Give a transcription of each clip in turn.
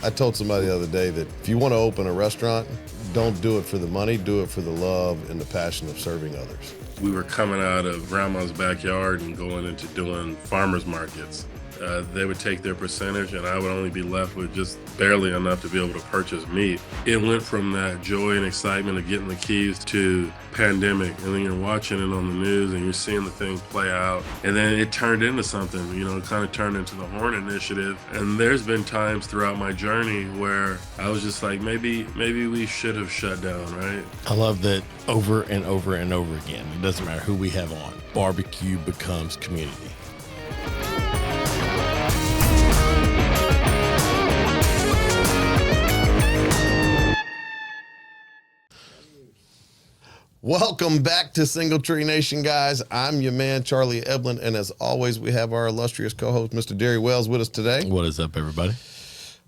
I told somebody the other day that if you want to open a restaurant, don't do it for the money, do it for the love and the passion of serving others. We were coming out of grandma's backyard and going into doing farmers markets. They would take their percentage and I would only be left with just barely enough to be able to purchase meat. It went from that joy and excitement of getting the keys to pandemic, and then you're watching it on the news and you're seeing the thing play out, and then it turned into something, it kind of turned into the Horn Initiative. And there's been times throughout my journey where I was just like, maybe we should have shut down, right? I love that over and over and over again. It doesn't matter who we have on. Barbecue becomes community. Welcome back to Single Tree Nation, guys. I'm your man, Charlie Eblin, and as always, we have our illustrious co-host, Mr. Derry Wells, with us today. What is up, everybody?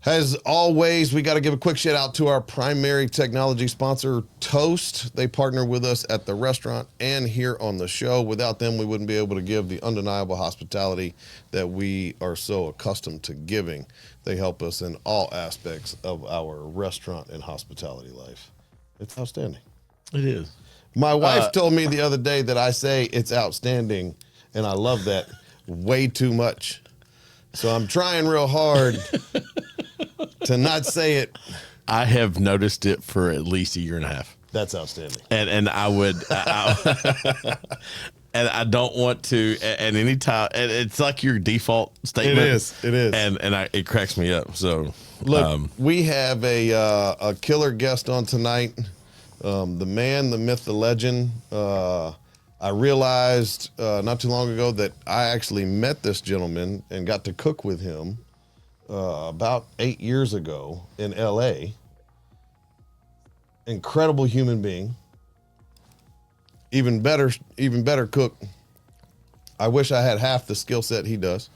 As always, we got to give a quick shout out to our primary technology sponsor, Toast. They partner with us at the restaurant and here on the show. Without them, we wouldn't be able to give the undeniable hospitality that we are so accustomed to giving. They help us in all aspects of our restaurant and hospitality life. It's outstanding. It is. My wife told me the other day that I say it's outstanding, and I love that way too much. So I'm trying real hard to not say it. I have noticed it for at least a year and a half. That's outstanding. And I would, and I don't want to at any time. It's like your default statement. It is. And it cracks me up. So look, we have a killer guest on tonight. The man, the myth, the legend. I realized not too long ago that I actually met this gentleman and got to cook with him about 8 years ago in LA. Incredible human being. Even better cook. I wish I had half the skill set he does.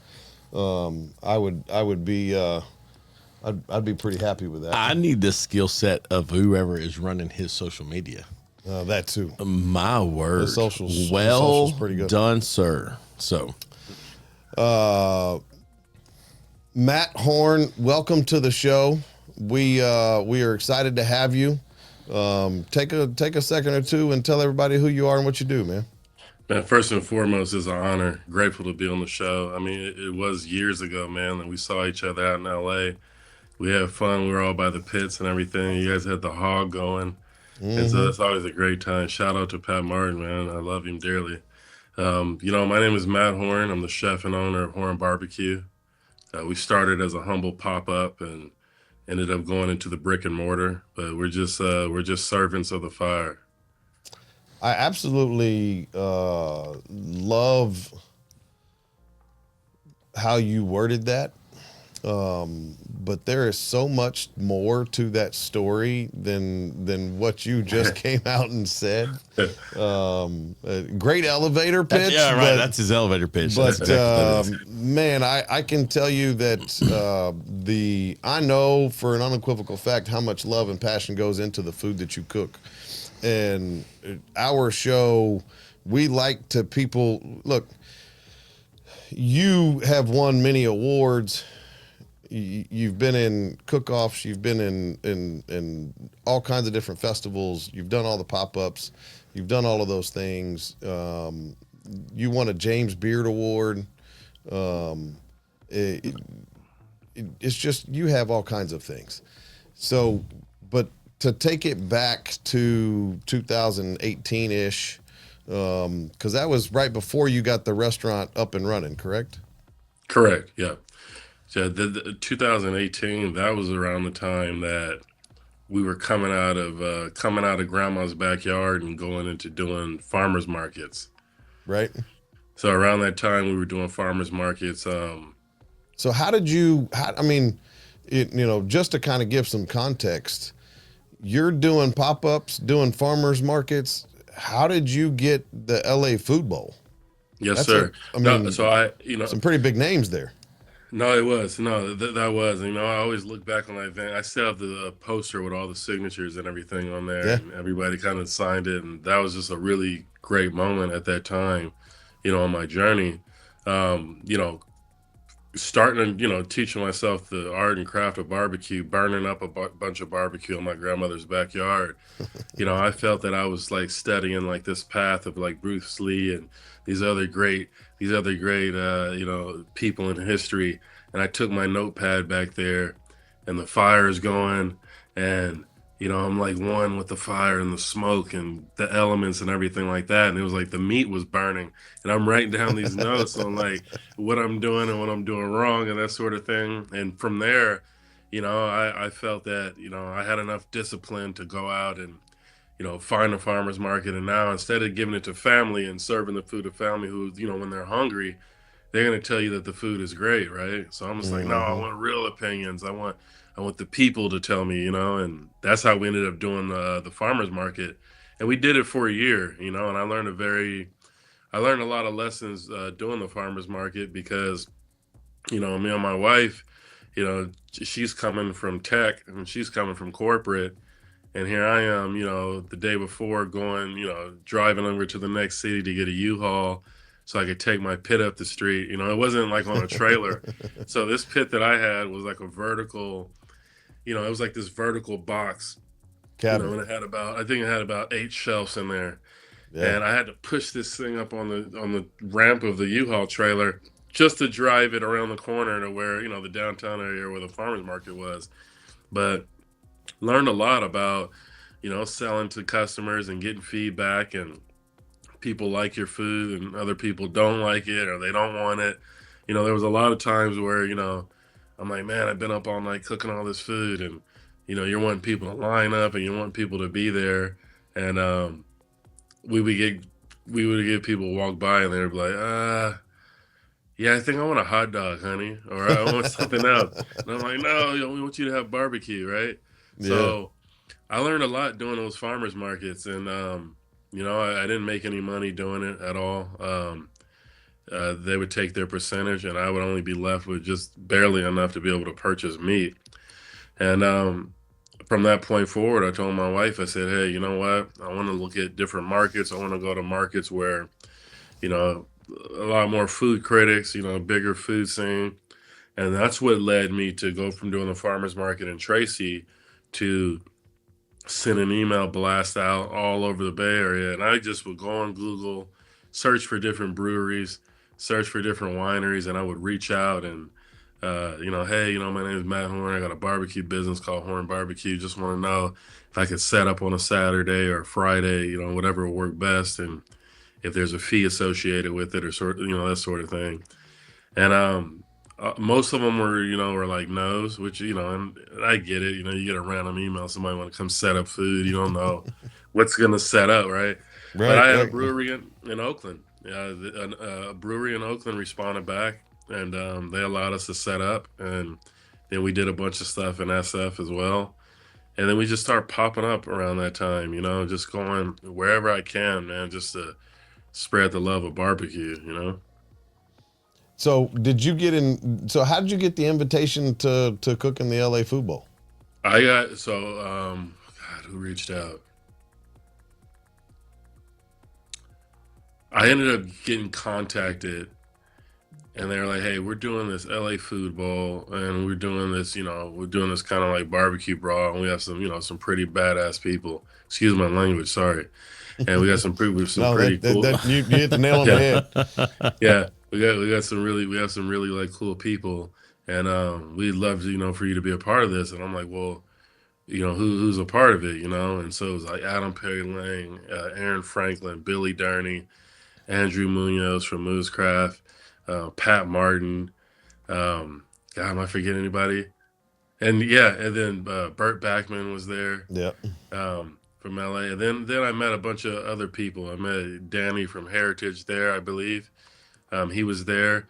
I'd be pretty happy with that. I need the skill set of whoever is running his social media. That too. My word. The socials pretty good. Done, sir. So, Matt Horn, welcome to the show. We are excited to have you. Take a second or two and tell everybody who you are and what you do, man. Man, first and foremost, it's an honor. Grateful to be on the show. I mean, it was years ago, man, that we saw each other out in LA. We had fun. We were all by the pits and everything. You guys had the hog going. Mm-hmm. And so it's always a great time. Shout out to Pat Martin, man. I love him dearly. My name is Matt Horn. I'm the chef and owner of Horn BBQ. We started as a humble pop-up and ended up going into the brick and mortar. But we're just servants of the fire. I absolutely love how you worded that. But there is so much more to that story than what you just came out and said. Great elevator pitch. Yeah, right. That's his elevator pitch. But man, I can tell you that I know for an unequivocal fact how much love and passion goes into the food that you cook. And our show, we like to look, you have won many awards. You've been in cook-offs. You've been in all kinds of different festivals. You've done all the pop-ups. You've done all of those things. You won a James Beard Award. It's just, you have all kinds of things. So, but to take it back to 2018-ish, because that was right before you got the restaurant up and running, correct? Correct, yeah. So the 2018, that was around the time that we were coming out of grandma's backyard and going into doing farmers markets. Right. So around that time we were doing farmers markets. So how did you, just to kind of give some context, you're doing pop-ups, doing farmers markets. How did you get the LA Food Bowl? Yes, sir. Some pretty big names there. No, it was. No, that was. I always look back on that event. I still have the poster with all the signatures and everything on there. Yeah. And everybody kind of signed it. And that was just a really great moment at that time, on my journey. starting to, teaching myself the art and craft of barbecue, burning up a bunch of barbecue in my grandmother's backyard. I felt that I was like studying like this path of like Bruce Lee and these other great people in history. And I took my notepad back there, and the fire is going, and I'm like one with the fire and the smoke and the elements and everything like that. And it was like the meat was burning, and I'm writing down these notes on like what I'm doing and what I'm doing wrong and that sort of thing. And from there, I felt that I had enough discipline to go out and find a farmer's market. And now, instead of giving it to family and serving the food to family who, when they're hungry, they're going to tell you that the food is great, right? So I'm just like, no, I Hmm. want real opinions. I want the people to tell me, and that's how we ended up doing the farmer's market. And we did it for a year, and I learned a lot of lessons doing the farmer's market because, me and my wife, she's coming from tech and she's coming from corporate. And here I am, the day before going, driving over to the next city to get a U-Haul so I could take my pit up the street. It wasn't like on a trailer. So this pit that I had was like a vertical, it was like this vertical box, Cabinet. and I think it had about 8 shelves in there. Yeah. And I had to push this thing up on the ramp of the U-Haul trailer just to drive it around the corner to where, the downtown area where the farmer's market was. But learned a lot about selling to customers and getting feedback, and people like your food and other people don't like it or they don't want it. There was a lot of times where I'm like, man, I've been up all night cooking all this food, and you're wanting people to line up and you want people to be there. And we would get we would get people walk by and they'd be like, yeah, I think I want a hot dog, honey, or I want something else. And I'm like, no, we want you to have barbecue, right? Yeah. So I learned a lot doing those farmers markets, and I didn't make any money doing it at all. They would take their percentage, and I would only be left with just barely enough to be able to purchase meat. And from that point forward, I told my wife, I said, hey, you know what? I want to look at different markets. I want to go to markets where you know a lot more food critics, bigger food scene. And that's what led me to go from doing the farmers market in Tracy to send an email blast out all over the Bay Area. And I just would go on Google, search for different breweries, search for different wineries, and I would reach out and, hey, my name is Matt Horn. I got a barbecue business called Horn Barbecue. Just want to know if I could set up on a Saturday or Friday, whatever will work best, and if there's a fee associated with it or that sort of thing. And most of them were like no's, which and I get it. You get a random email, somebody want to come set up food. You don't know what's gonna set up, right? But Right. I had a Right. brewery in Oakland. Yeah, a brewery in Oakland responded back, and they allowed us to set up, and then we did a bunch of stuff in SF as well. And then we just start popping up around that time, just going wherever I can, man, just to spread the love of barbecue. So did you get in? So how did you get the invitation to cook in the LA Food Bowl? I got so God, who reached out? I ended up getting contacted, and they were like, "Hey, we're doing this LA Food Bowl, and we're doing this, we're doing this kind of like barbecue brawl, and we have some pretty badass people. Excuse my language, sorry. And we got some No, pretty cool, you hit the nail on the yeah, head. yeah. We have some really like cool people, and we'd love to, for you to be a part of this." And I'm like, well, who's a part of it. And so it was like Adam Perry Lang, Aaron Franklin, Billy Durney, Andrew Munoz from Moosecraft, Pat Martin. God, am I forgetting anybody? And yeah, and then Burt Backman was there, Yeah. from LA. And then I met a bunch of other people. I met Danny from Heritage there, I believe. He was there.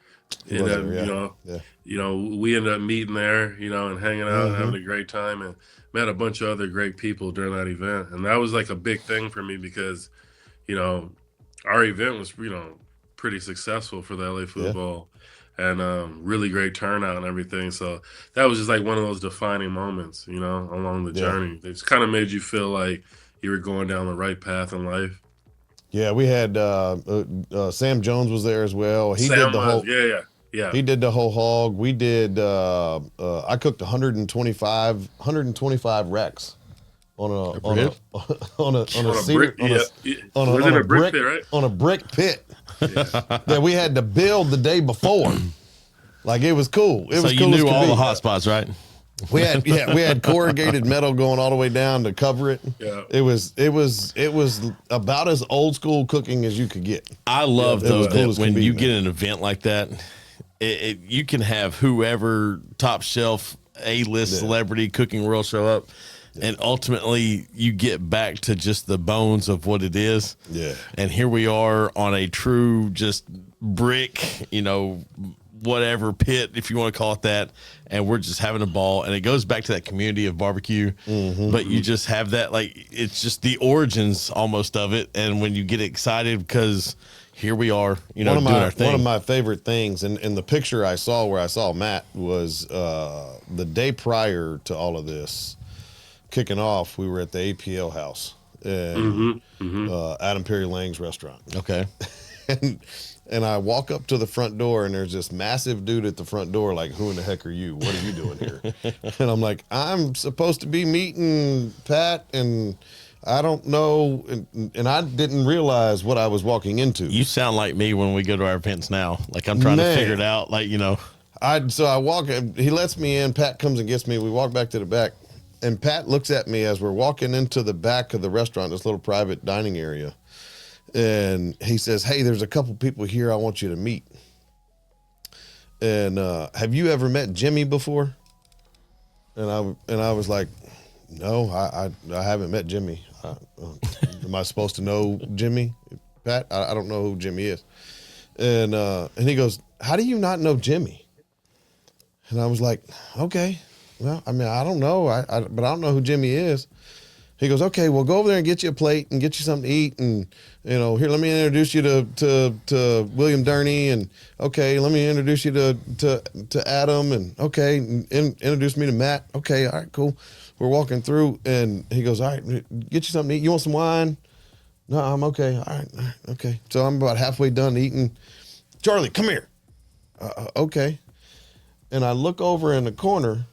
He And was there. Yeah. Yeah. we ended up meeting there, and hanging out and Hmm. having a great time, and met a bunch of other great people during that event. And that was like a big thing for me because, you know, our event was, pretty successful for the LA Yeah. football, and really great turnout and everything. So that was just like one of those defining moments, along the Yeah. journey. It's kind of made you feel like you were going down the right path in life. Yeah. We had Sam Jones was there as well. He did Sam the was, whole. yeah, yeah. Yeah. He did the whole hog. We did. I cooked 125 wrecks on a on a On a cedar, brick, yeah. Was on it a a brick pit, right? on a brick pit that we had to build the day before. Like, it was cool. It So was you cool knew as could all be. the hot spots, right? We had corrugated metal going all the way down to cover it. Yeah. It was about as old school cooking as you could get. I love Yeah, it though was cool that as when can be, you man. get an event like that, you can have whoever top shelf A-list celebrity cooking world show up, and ultimately you get back to just the bones of what it is. Yeah. And here we are on a true just brick, whatever pit, if you want to call it that, and we're just having a ball. And it goes back to that community of barbecue, but you just have that, like, it's just the origins almost of it. And when you get excited because here we are, doing our thing. One of my favorite things, and the picture I saw where I saw Matt was the day prior to all of this kicking off. We were at the APL house in Adam Perry Lang's restaurant. Okay. And I walk up to the front door, and there's this massive dude at the front door, like, who in the heck are you? What are you doing here? And I'm like, I'm supposed to be meeting Pat, and I don't know. And I didn't realize what I was walking into. You sound like me when we go to our events now. Like, I'm trying to figure it out. Like, So I walk, he lets me in. Pat comes and gets me. We walk back to the back, and Pat looks at me as we're walking into the back of the restaurant, this little private dining area. And he says, hey, there's a couple people here I want you to meet. And have you ever met Jimmy before? And I was like, no, I haven't met Jimmy. Am I supposed to know Jimmy? Pat, I don't know who Jimmy is. And he goes, how do you not know Jimmy? And I was like, okay, well, I mean, I don't know, but I don't know who Jimmy is. He goes, okay, well, go over there and get you a plate and get you something to eat. And, here, let me introduce you to William Derry. And, okay, let me introduce you to Adam. And, okay, introduce me to Matt. Okay, all right, cool. We're walking through, and he goes, all right, get you something to eat. You want some wine? No, I'm okay. All right, okay. So I'm about halfway done eating. Charlie, come here. Okay. And I look over in the corner.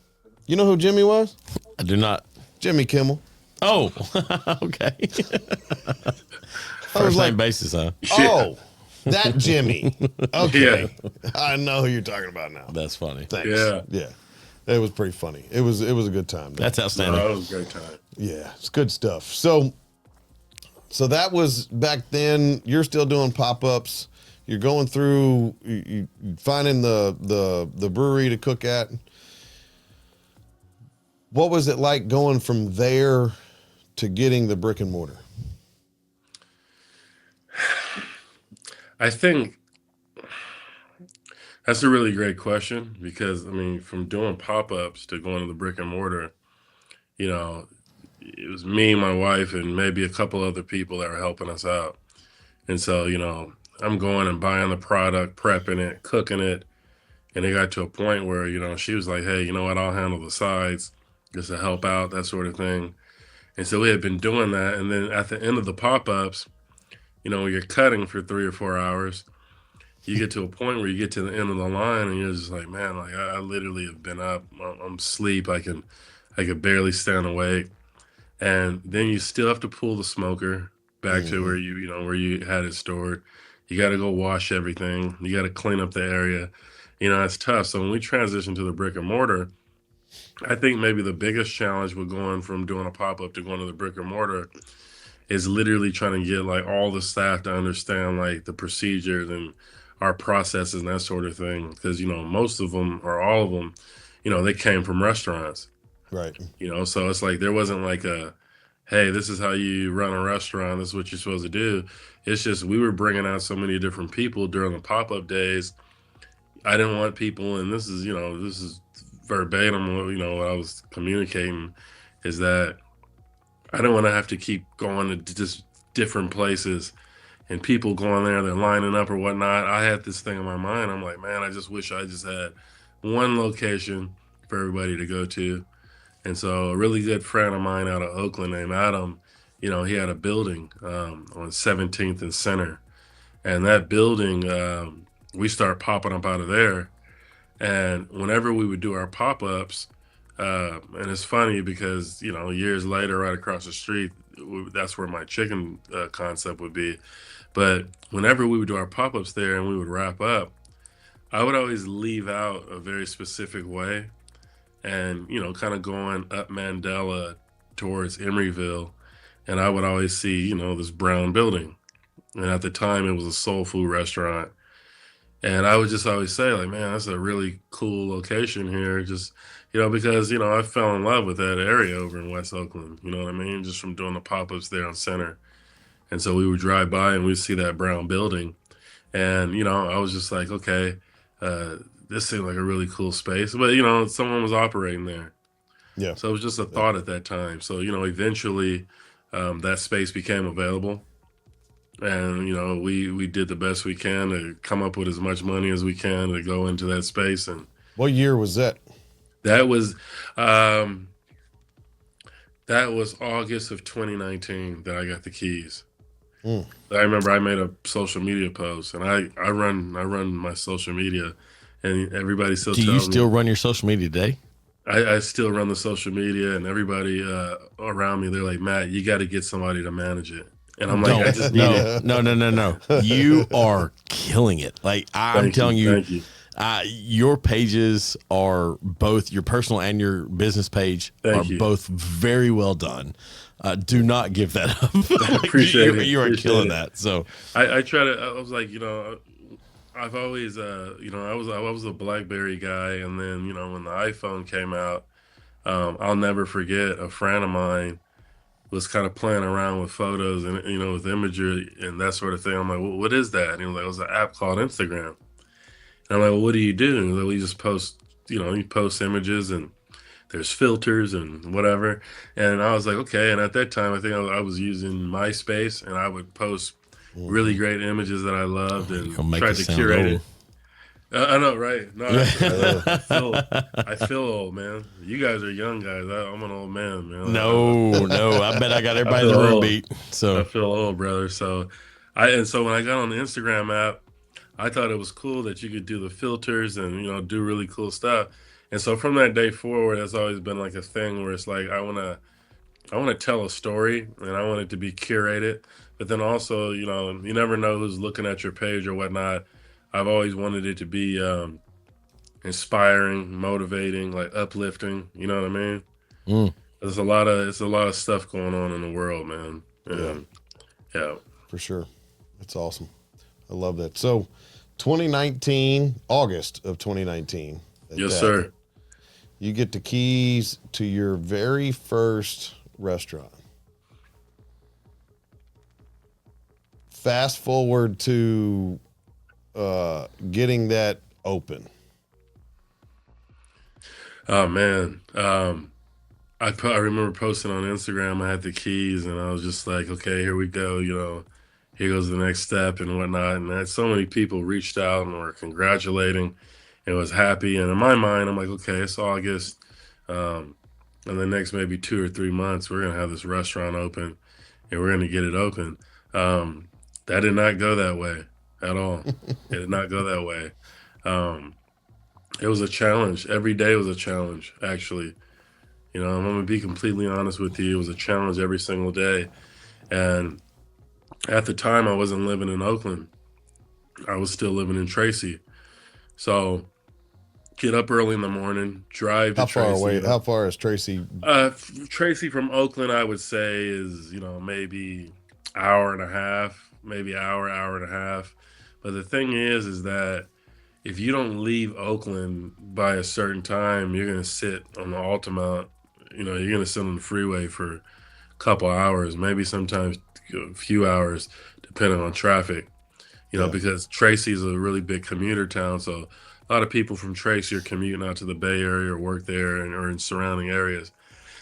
You know who Jimmy was? I do not. Jimmy Kimmel. Oh, okay. First name basis, huh? Oh, that Jimmy. Okay. Yeah. I know who you're talking about now. That's funny. Thanks. Yeah. Yeah. It was pretty funny. It was a good time. That's outstanding. That was a great time. Yeah, it's good stuff. So that was back then. You're still doing pop-ups. You're going through, you finding the brewery to cook at. What was it like going from there to getting the brick and mortar? I think that's a really great question because, I mean, from doing pop-ups to going to the brick and mortar, it was me, my wife, and maybe a couple other people that were helping us out. And so, I'm going and buying the product, prepping it, cooking it. And it got to a point where, she was like, hey, you know what, I'll handle the sides just to help out, that sort of thing. And so we had been doing that. And then at the end of the pop-ups, when you're cutting for 3 or 4 hours, you get to a point where you get to the end of the line and you're just like, man, like I literally have been up, I'm asleep. I could barely stand awake. And then you still have to pull the smoker back to where where you had it stored. You got to go wash everything. You got to clean up the area. It's tough. So when we transitioned to the brick and mortar, I think maybe the biggest challenge with going from doing a pop-up to going to the brick and mortar is literally trying to get like all the staff to understand like the procedures and our processes and that sort of thing. Because, most of them or all of them, they came from restaurants. Right. So it's like there wasn't like a, hey, this is how you run a restaurant. This is what you're supposed to do. It's just we were bringing out so many different people during the pop-up days. I didn't want people, and this is verbatim, what I was communicating, is that I didn't want to have to keep going to just different places and people going there, they're lining up or whatnot. I had this thing in my mind. I'm like, man, I just wish I just had one location for everybody to go to. And so a really good friend of mine out of Oakland named Adam, he had a building on 17th and Center. And that building, we start popping up out of there. And whenever we would do our pop-ups, and it's funny because, years later, right across the street, that's where my chicken concept would be. But whenever we would do our pop-ups there and we would wrap up, I would always leave out a very specific way and, kind of going up Mandela towards Emeryville. And I would always see, this brown building. And at the time, it was a soul food restaurant. And I would just always say, like, man, that's a really cool location here. Just, because, I fell in love with that area over in West Oakland. You know what I mean? Just from doing the pop ups there on Center. And so we would drive by and we'd see that brown building. And, I was just like, okay, this seemed like a really cool space. But, someone was operating there. Yeah. So it was just a thought at that time. So, eventually that space became available. And, we did the best we can to come up with as much money as we can to go into that space. And What year was that? that was August of 2019 that I got the keys. Mm. I remember I made a social media post, and I run my social media, and everybody still Do tells you me. still run your social media today? I still run the social media, and everybody around me, they're like, Matt, you got to get somebody to manage it. And I'm like, I just need it. No. You are killing it. Like I'm telling you, Thank you. your pages are both your personal and your business page Thank are you. both very well done. Do not give that up. Like, Appreciate it. You are Appreciate killing it. that. So I try to. I was like, I've always, I was a BlackBerry guy, and then when the iPhone came out, I'll never forget a friend of mine was kind of playing around with photos and with imagery and that sort of thing. I'm like, well, what is that? And he was like, it was an app called Instagram. And I'm like, well, what do you do? And he's like, we just post, you post images and there's filters and whatever. And I was like, okay. And at that time, I think I was using MySpace, and I would post really great images that I loved and Gonna make tried us to sound curate old. it. I know, right? No, I feel old, man. You guys are young guys. I'm an old man, man. No. I bet I got everybody in the feel room old. beat. So I feel old, brother. So when I got on the Instagram app, I thought it was cool that you could do the filters and do really cool stuff. And so from that day forward, that's always been like a thing where it's like I wanna tell a story, and I want it to be curated. But then also, you never know who's looking at your page or whatnot. I've always wanted it to be inspiring, motivating, like uplifting. You know what I mean? Mm. It's a lot of stuff going on in the world, man. And, yeah. For sure. That's awesome. I love that. So 2019, August of 2019. Yes, sir. You get the keys to your very first restaurant. Fast forward to getting that open. Oh man. I remember posting on Instagram. I had the keys, and I was just like, okay, here we go. Here goes the next step and whatnot. And that so many people reached out and were congratulating and was happy. And in my mind, I'm like, okay, it's August. In the next maybe 2 or 3 months, we're gonna have this restaurant open, and we're gonna get it open. That did not go that way at all. It did not go that way. It was a challenge. Every day was a challenge, actually. I'm gonna be completely honest with you. It was a challenge every single day. And at the time, I wasn't living in Oakland. I was still living in Tracy. So get up early in the morning, drive to How far Tracy. away? How far is Tracy? Tracy from Oakland, I would say is, maybe hour and a half, maybe hour and a half. But the thing is that if you don't leave Oakland by a certain time, you're going to sit on the Altamont, you're going to sit on the freeway for a couple hours, maybe sometimes a few hours, depending on traffic, because Tracy is a really big commuter town. So a lot of people from Tracy are commuting out to the Bay Area or work there or in surrounding areas.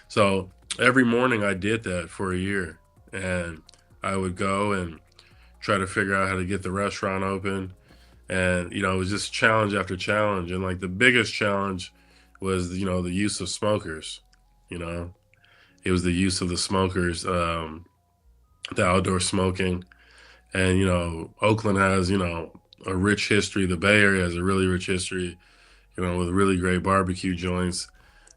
So every morning I did that for a year, and I would go and try to figure out how to get the restaurant open. And, it was just challenge after challenge. And like the biggest challenge was, the use of smokers, it was the use of the smokers, the outdoor smoking. And, Oakland has, a rich history. The Bay Area has a really rich history, with really great barbecue joints,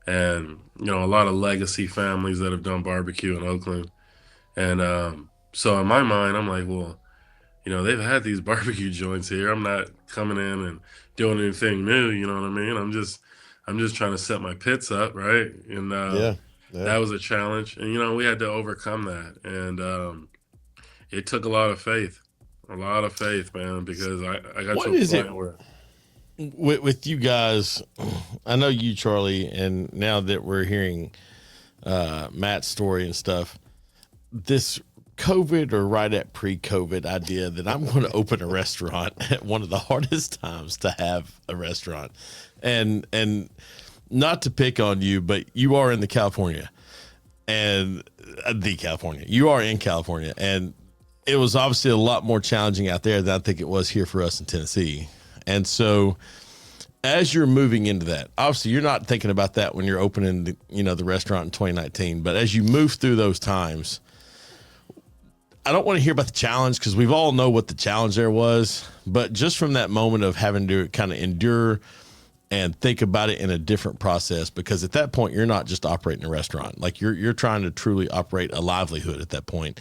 and a lot of legacy families that have done barbecue in Oakland. And so in my mind, I'm like, well, they've had these barbecue joints here. I'm not coming in and doing anything new. You know what I mean? I'm just trying to set my pits up, right? And Yeah. that Yeah. was a challenge, and we had to overcome that, and it took a lot of faith, man, because I got What to a is it point where with you guys? I know you, Charlie, and now that we're hearing Matt's story and stuff, this COVID or right at pre-COVID idea that I'm going to open a restaurant at one of the hardest times to have a restaurant, and not to pick on you, but you are in the California and you are in California, and it was obviously a lot more challenging out there than I think it was here for us in Tennessee. And so as you're moving into that, obviously you're not thinking about that when you're opening the restaurant in 2019, but as you move through those times, I don't want to hear about the challenge because we've all know what the challenge there was, but just from that moment of having to kind of endure and think about it in a different process, because at that point you're not just operating a restaurant, like you're trying to truly operate a livelihood at that point.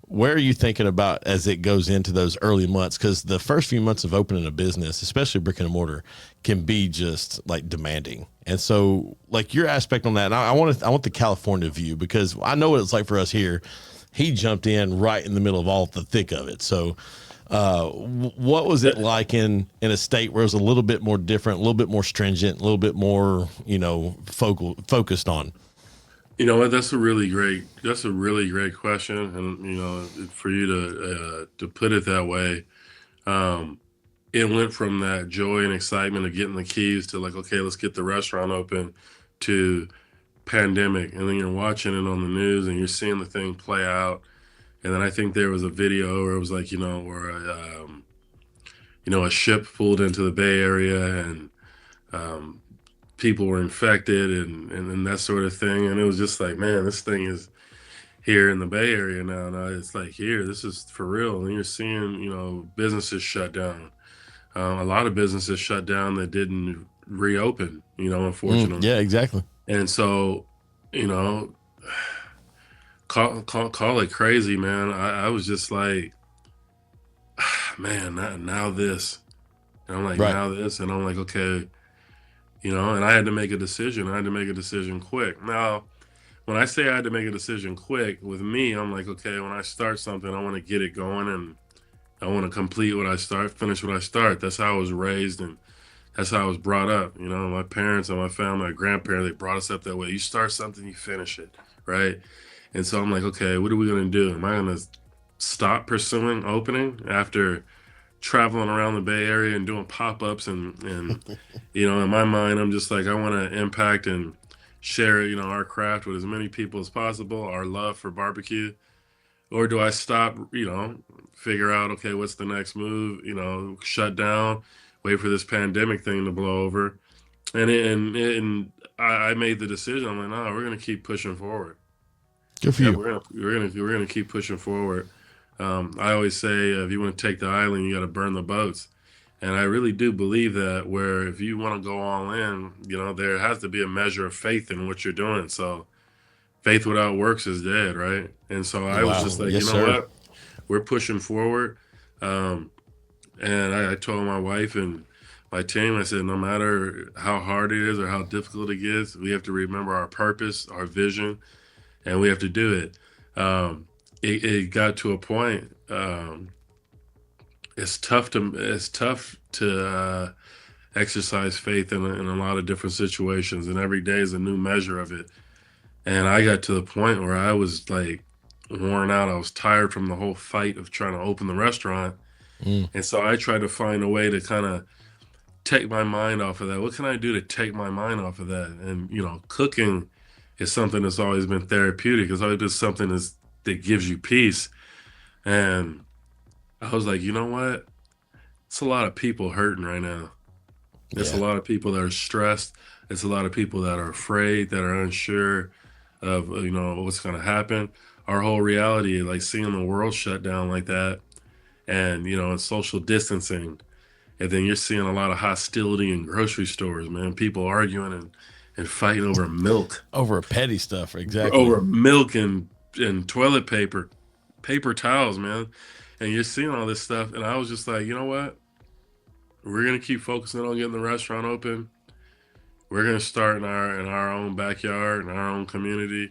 Where are you thinking about as it goes into those early months? Because the first few months of opening a business, especially brick and mortar, can be just like demanding. And so, like your aspect on that, and I want the California view, because I know what it's like for us here. He jumped in right in the middle of all the thick of it. So, what was it like in a state where it was a little bit more different, a little bit more stringent, a little bit more focused on? You know what? That's a really great question, and for you to put it that way, um, it went from that joy and excitement of getting the keys to like, okay, let's get the restaurant open, to pandemic, and then you're watching it on the news and you're seeing the thing play out, and then I think there was a video where it was like, where a ship pulled into the Bay Area, and um, people were infected, and that sort of thing. And it was just like, man, this thing is here in the Bay Area now. Now it's like, here, this is for real. And you're seeing, businesses shut down. A lot of businesses shut down that didn't reopen, unfortunately. Yeah, exactly. And so, you know, call it crazy, man. I was just like, man, now this. And I'm like, Right. now this. And I'm like, okay, and I had to make a decision. I had to make a decision quick. Now, when I say I had to make a decision quick, with me, I'm like, okay, when I start something, I want to get it going, and I want to complete what I start, finish what I start. That's how I was raised, and that's how I was brought up. My parents and my family, my grandparents, they brought us up that way. You start something, you finish it, right? And so I'm like, okay, what are we going to do? Am I going to stop pursuing opening after traveling around the Bay Area and doing pop-ups, and in my mind, I'm just like, I want to impact and share, our craft with as many people as possible, our love for barbecue? Or do I stop, figure out, okay, what's the next move, shut down, wait for this pandemic thing to blow over? And I made the decision. I'm like, no, we're going to keep pushing forward. Good for Yeah, you. we're gonna keep pushing forward. I always say, if you want to take the island, you got to burn the boats, and I really do believe that. Where if you want to go all in, there has to be a measure of faith in what you're doing. So faith without works is dead, right? And so I was just Wow. like, you Yes, know sir. what, we're pushing forward. Um, and I told my wife and my team, I said, no matter how hard it is or how difficult it gets, we have to remember our purpose, our vision, and we have to do it. It got to a point. It's tough to exercise faith in a lot of different situations, and every day is a new measure of it. And I got to the point where I was like worn out. I was tired from the whole fight of trying to open the restaurant, Mm. and so I tried to find a way to kind of take my mind off of that. What can I do to take my mind off of that? And cooking is something that's always been therapeutic. It's always been something that gives you peace. And I was like, you know what? It's a lot of people hurting right now. It's a Yeah. lot of people that are stressed. It's a lot of people that are afraid, that are unsure of what's going to happen. Our whole reality, like seeing the world shut down like that, and and social distancing. And then you're seeing a lot of hostility in grocery stores, man. People arguing and fighting over milk, Over petty stuff, exactly. over milk and toilet paper, paper towels, man. And you're seeing all this stuff. And I was just like, you know what? We're gonna keep focusing on getting the restaurant open. We're gonna start in our own backyard, in our own community,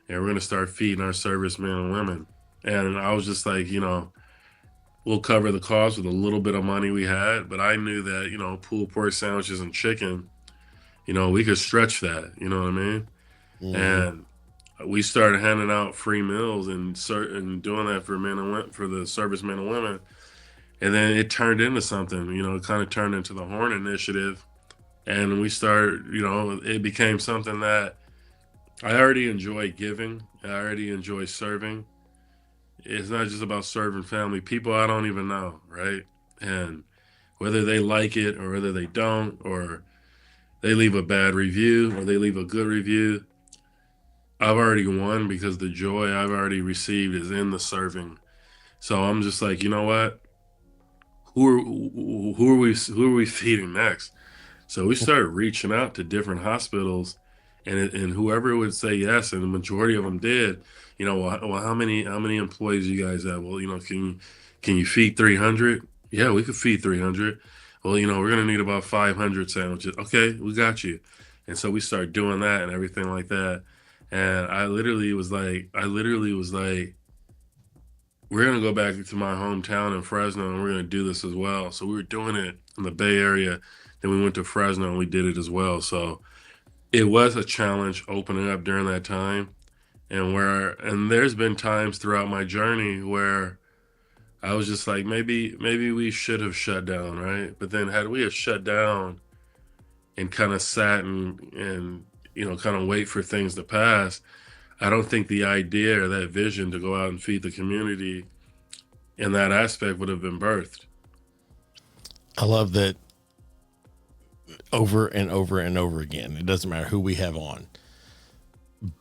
and we're gonna start feeding our servicemen and women. And I was just like, we'll cover the cost with a little bit of money we had, but I knew that, pulled pork sandwiches and chicken, we could stretch that, you know what I mean? And we started handing out free meals and doing that for men and women, for the servicemen and women. And then it turned into something, it kind of turned into the Horn Initiative. And we started, it became something that I already enjoy giving. I already enjoy serving. It's not just about serving family, people I don't even know, right? And whether they like it or whether they don't, or they leave a bad review or they leave a good review, I've already won because the joy I've already received is in the serving. So I'm just like, you know what? Who are we feeding next? So we started reaching out to different hospitals, and whoever would say yes, and the majority of them did. Well, how many employees you guys have? Well, can you feed 300? Yeah, we could feed 300. Well, we're gonna need about 500 sandwiches. Okay, we got you. And so we started doing that and everything like that. And I literally was like, we're going to go back to my hometown in Fresno and we're going to do this as well. So we were doing it in the Bay Area. Then we went to Fresno and we did it as well. So it was a challenge opening up during that time. And there's been times throughout my journey where I was just like, maybe we should have shut down, right? But then had we have shut down and kind of sat and kind of wait for things to pass, I don't think the idea or that vision to go out and feed the community in that aspect would have been birthed. I love that. Over and over and over again, it doesn't matter who we have on,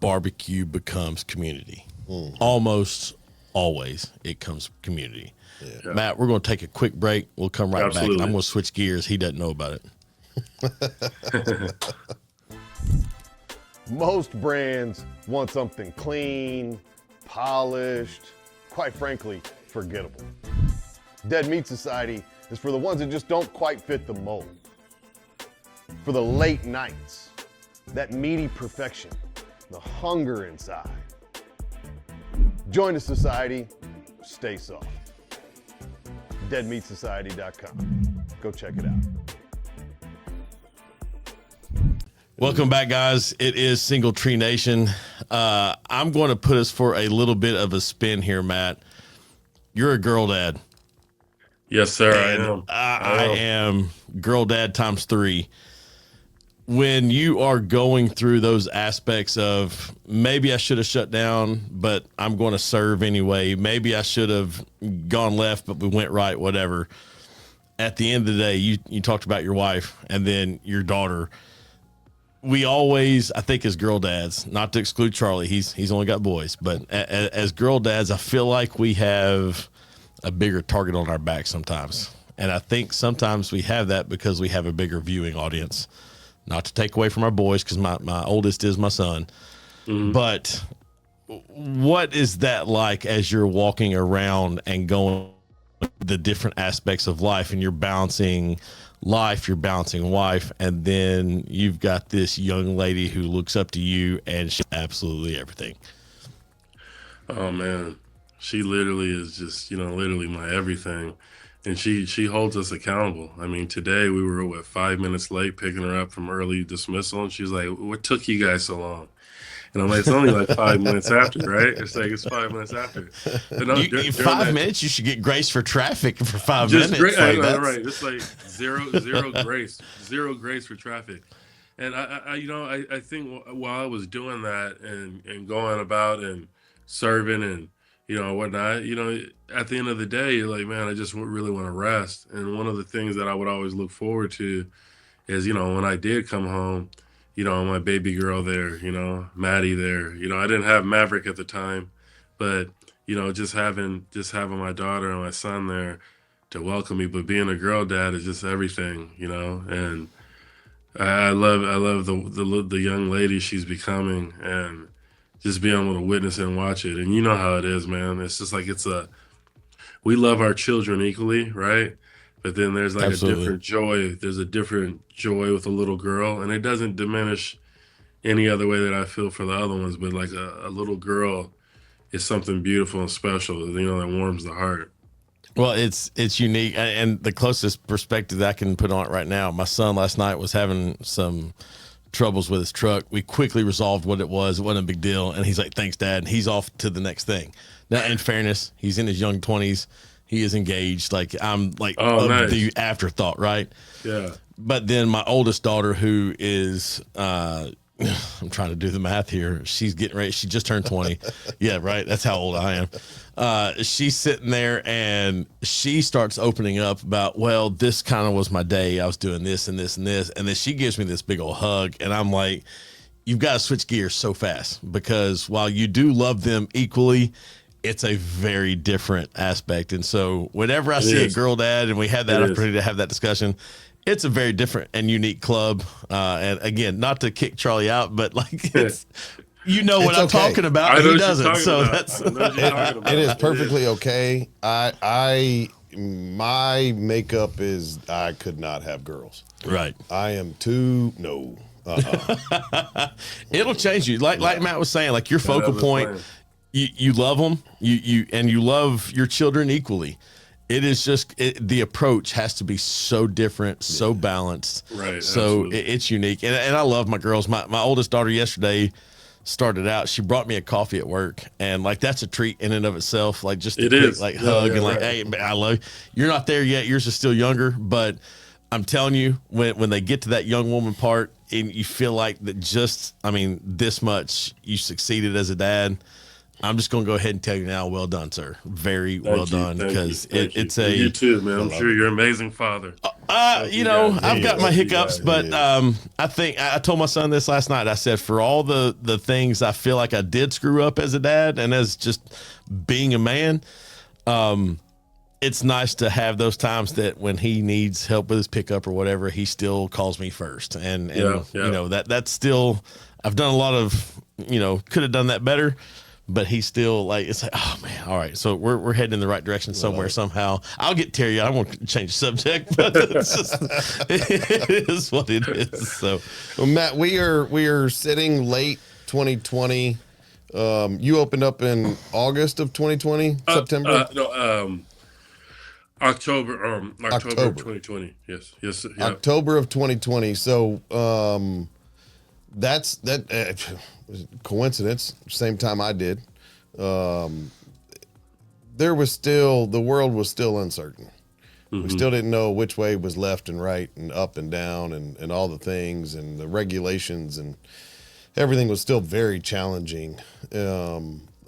barbecue becomes community. Almost always it comes community. Yeah. Matt, we're going to take a quick break. We'll come right back. I'm going to switch gears. He doesn't know about it. Most brands want something clean, polished, quite frankly, forgettable. Dead Meat Society is for the ones that just don't quite fit the mold. For the late nights, that meaty perfection, the hunger inside. Join the society, stay soft. deadmeatsociety.com. Go check it out. Welcome back, guys. It is Single Tree Nation. I'm going to put us for a little bit of a spin here, Matt. You're a girl dad. Yes, sir. And I am girl dad times 3. When you are going through those aspects of maybe I should have shut down, but I'm going to serve anyway. Maybe I should have gone left, but we went right, whatever. At the end of the day, you talked about your wife and then your daughter. We always, I think as girl dads, not to exclude Charlie, he's only got boys, but as girl dads, I feel like we have a bigger target on our back sometimes. And I think sometimes we have that because we have a bigger viewing audience. Not to take away from our boys, because my oldest is my son. Mm-hmm. But what is that like as you're walking around and going the different aspects of life, and you're balancing life, you're balancing wife, and then you've got this young lady who looks up to you and she's absolutely everything? Oh man, she literally is just, literally my everything. And she holds us accountable. I mean, today we were 5 minutes late picking her up from early dismissal, and she's like, "What took you guys so long?" And I'm like, "It's only like 5 minutes after, right?" It's 5 minutes after. But no, 5 minutes, you should get grace for traffic for 5 minutes. Right? It's like zero grace for traffic. And I think while I was doing that and going about and serving and whatnot, at the end of the day, you're like, man, I just really want to rest. And one of the things that I would always look forward to is, when I did come home, my baby girl there, Maddie there, I didn't have Maverick at the time, but, just having my daughter and my son there welcome me. But being a girl dad is just everything, you know. And I love the young lady she's becoming, and just being able to witness and watch it. And you know how it is, man. It's just like we love our children equally, right? But then there's like Absolutely. a different joy. There's a different joy with a little girl, and it doesn't diminish any other way that I feel for the other ones. But like a little girl is something beautiful and special, you know, that warms the heart. Well, it's unique, and the closest perspective that I can put on it right now, my son last night was having some troubles with his truck. We quickly resolved what it was. It wasn't a big deal, and he's like, "Thanks, Dad." And he's off to the next thing. Now, in fairness, he's in his young 20s. He is engaged. Like, I'm like Nice. the afterthought, right? Yeah. But then my oldest daughter, who is I'm trying to do the math here. She's getting ready. She just turned 20. Yeah, right. That's how old I am. She's sitting there and she starts opening up about, well, this kind of was my day. I was doing this and this and this. And then she gives me this big old hug. And I'm like, you've got to switch gears so fast, because while you do love them equally, it's a very different aspect. And so whenever I see a girl dad and we had that opportunity to have that discussion, it's a very different and unique club. And again, not to kick Charlie out, but like, it's, you know what I'm talking about. He doesn't. So that's it is perfectly okay. My makeup is I could not have girls. right. I am too no. It'll change you. Like Matt was saying, like your focal point, you love them, you love your children equally. It is just the approach has to be so different, so balanced. Right. So it's unique. And I love my girls. My oldest daughter yesterday started out, she brought me a coffee at work, and like that's a treat in and of itself. Like just a quick, like hug and like, hey, I love you. You're not there yet. Yours is still younger, but I'm telling you, when they get to that young woman part and you feel like that this much you succeeded as a dad, I'm just going to go ahead and tell you now, well done, sir. Very well done, because it's a... You too, man. I'm sure you're an amazing father. I've got my hiccups, but I think I told my son this last night. I said, for all the things I feel like I did screw up as a dad and as just being a man, it's nice to have those times that when he needs help with his pickup or whatever, he still calls me first. And you know, that's still, I've done a lot of, could have done that better. But he's still like, it's like, oh man, all right. So we're heading in the right direction somewhere, somehow. I'll get Terry. I don't want to change the subject, but it's just, it is what it is. So, well, Matt, we are sitting late 2020. You opened up in August of 2020, September? October of 2020. Yes. Yep. October of 2020. So that's coincidence. Same time I did. The world was still uncertain. Mm-hmm. We still didn't know which way was left and right and up and down and all the things and the regulations, and everything was still very challenging.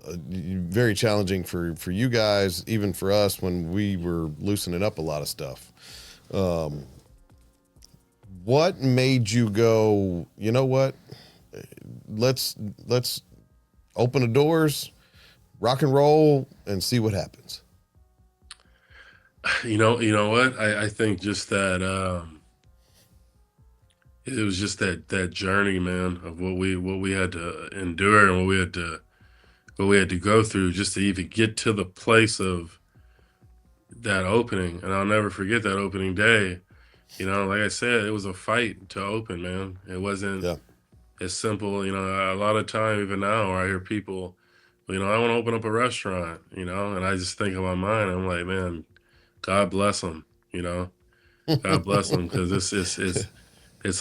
Very challenging for you guys, even for us when we were loosening up a lot of stuff. What made you go, you know what? Let's open the doors, rock and roll, and see what happens. You know what? I think just that it was just that journey, man, of what we had to endure and what we had to go through just to even get to the place of that opening. And I'll never forget that opening day. Like I said, it was a fight to open, man. It wasn't as simple. A lot of time, even now, where I hear people, I want to open up a restaurant, and I just think in my mind, I'm like, man, God bless them, God bless them, because it's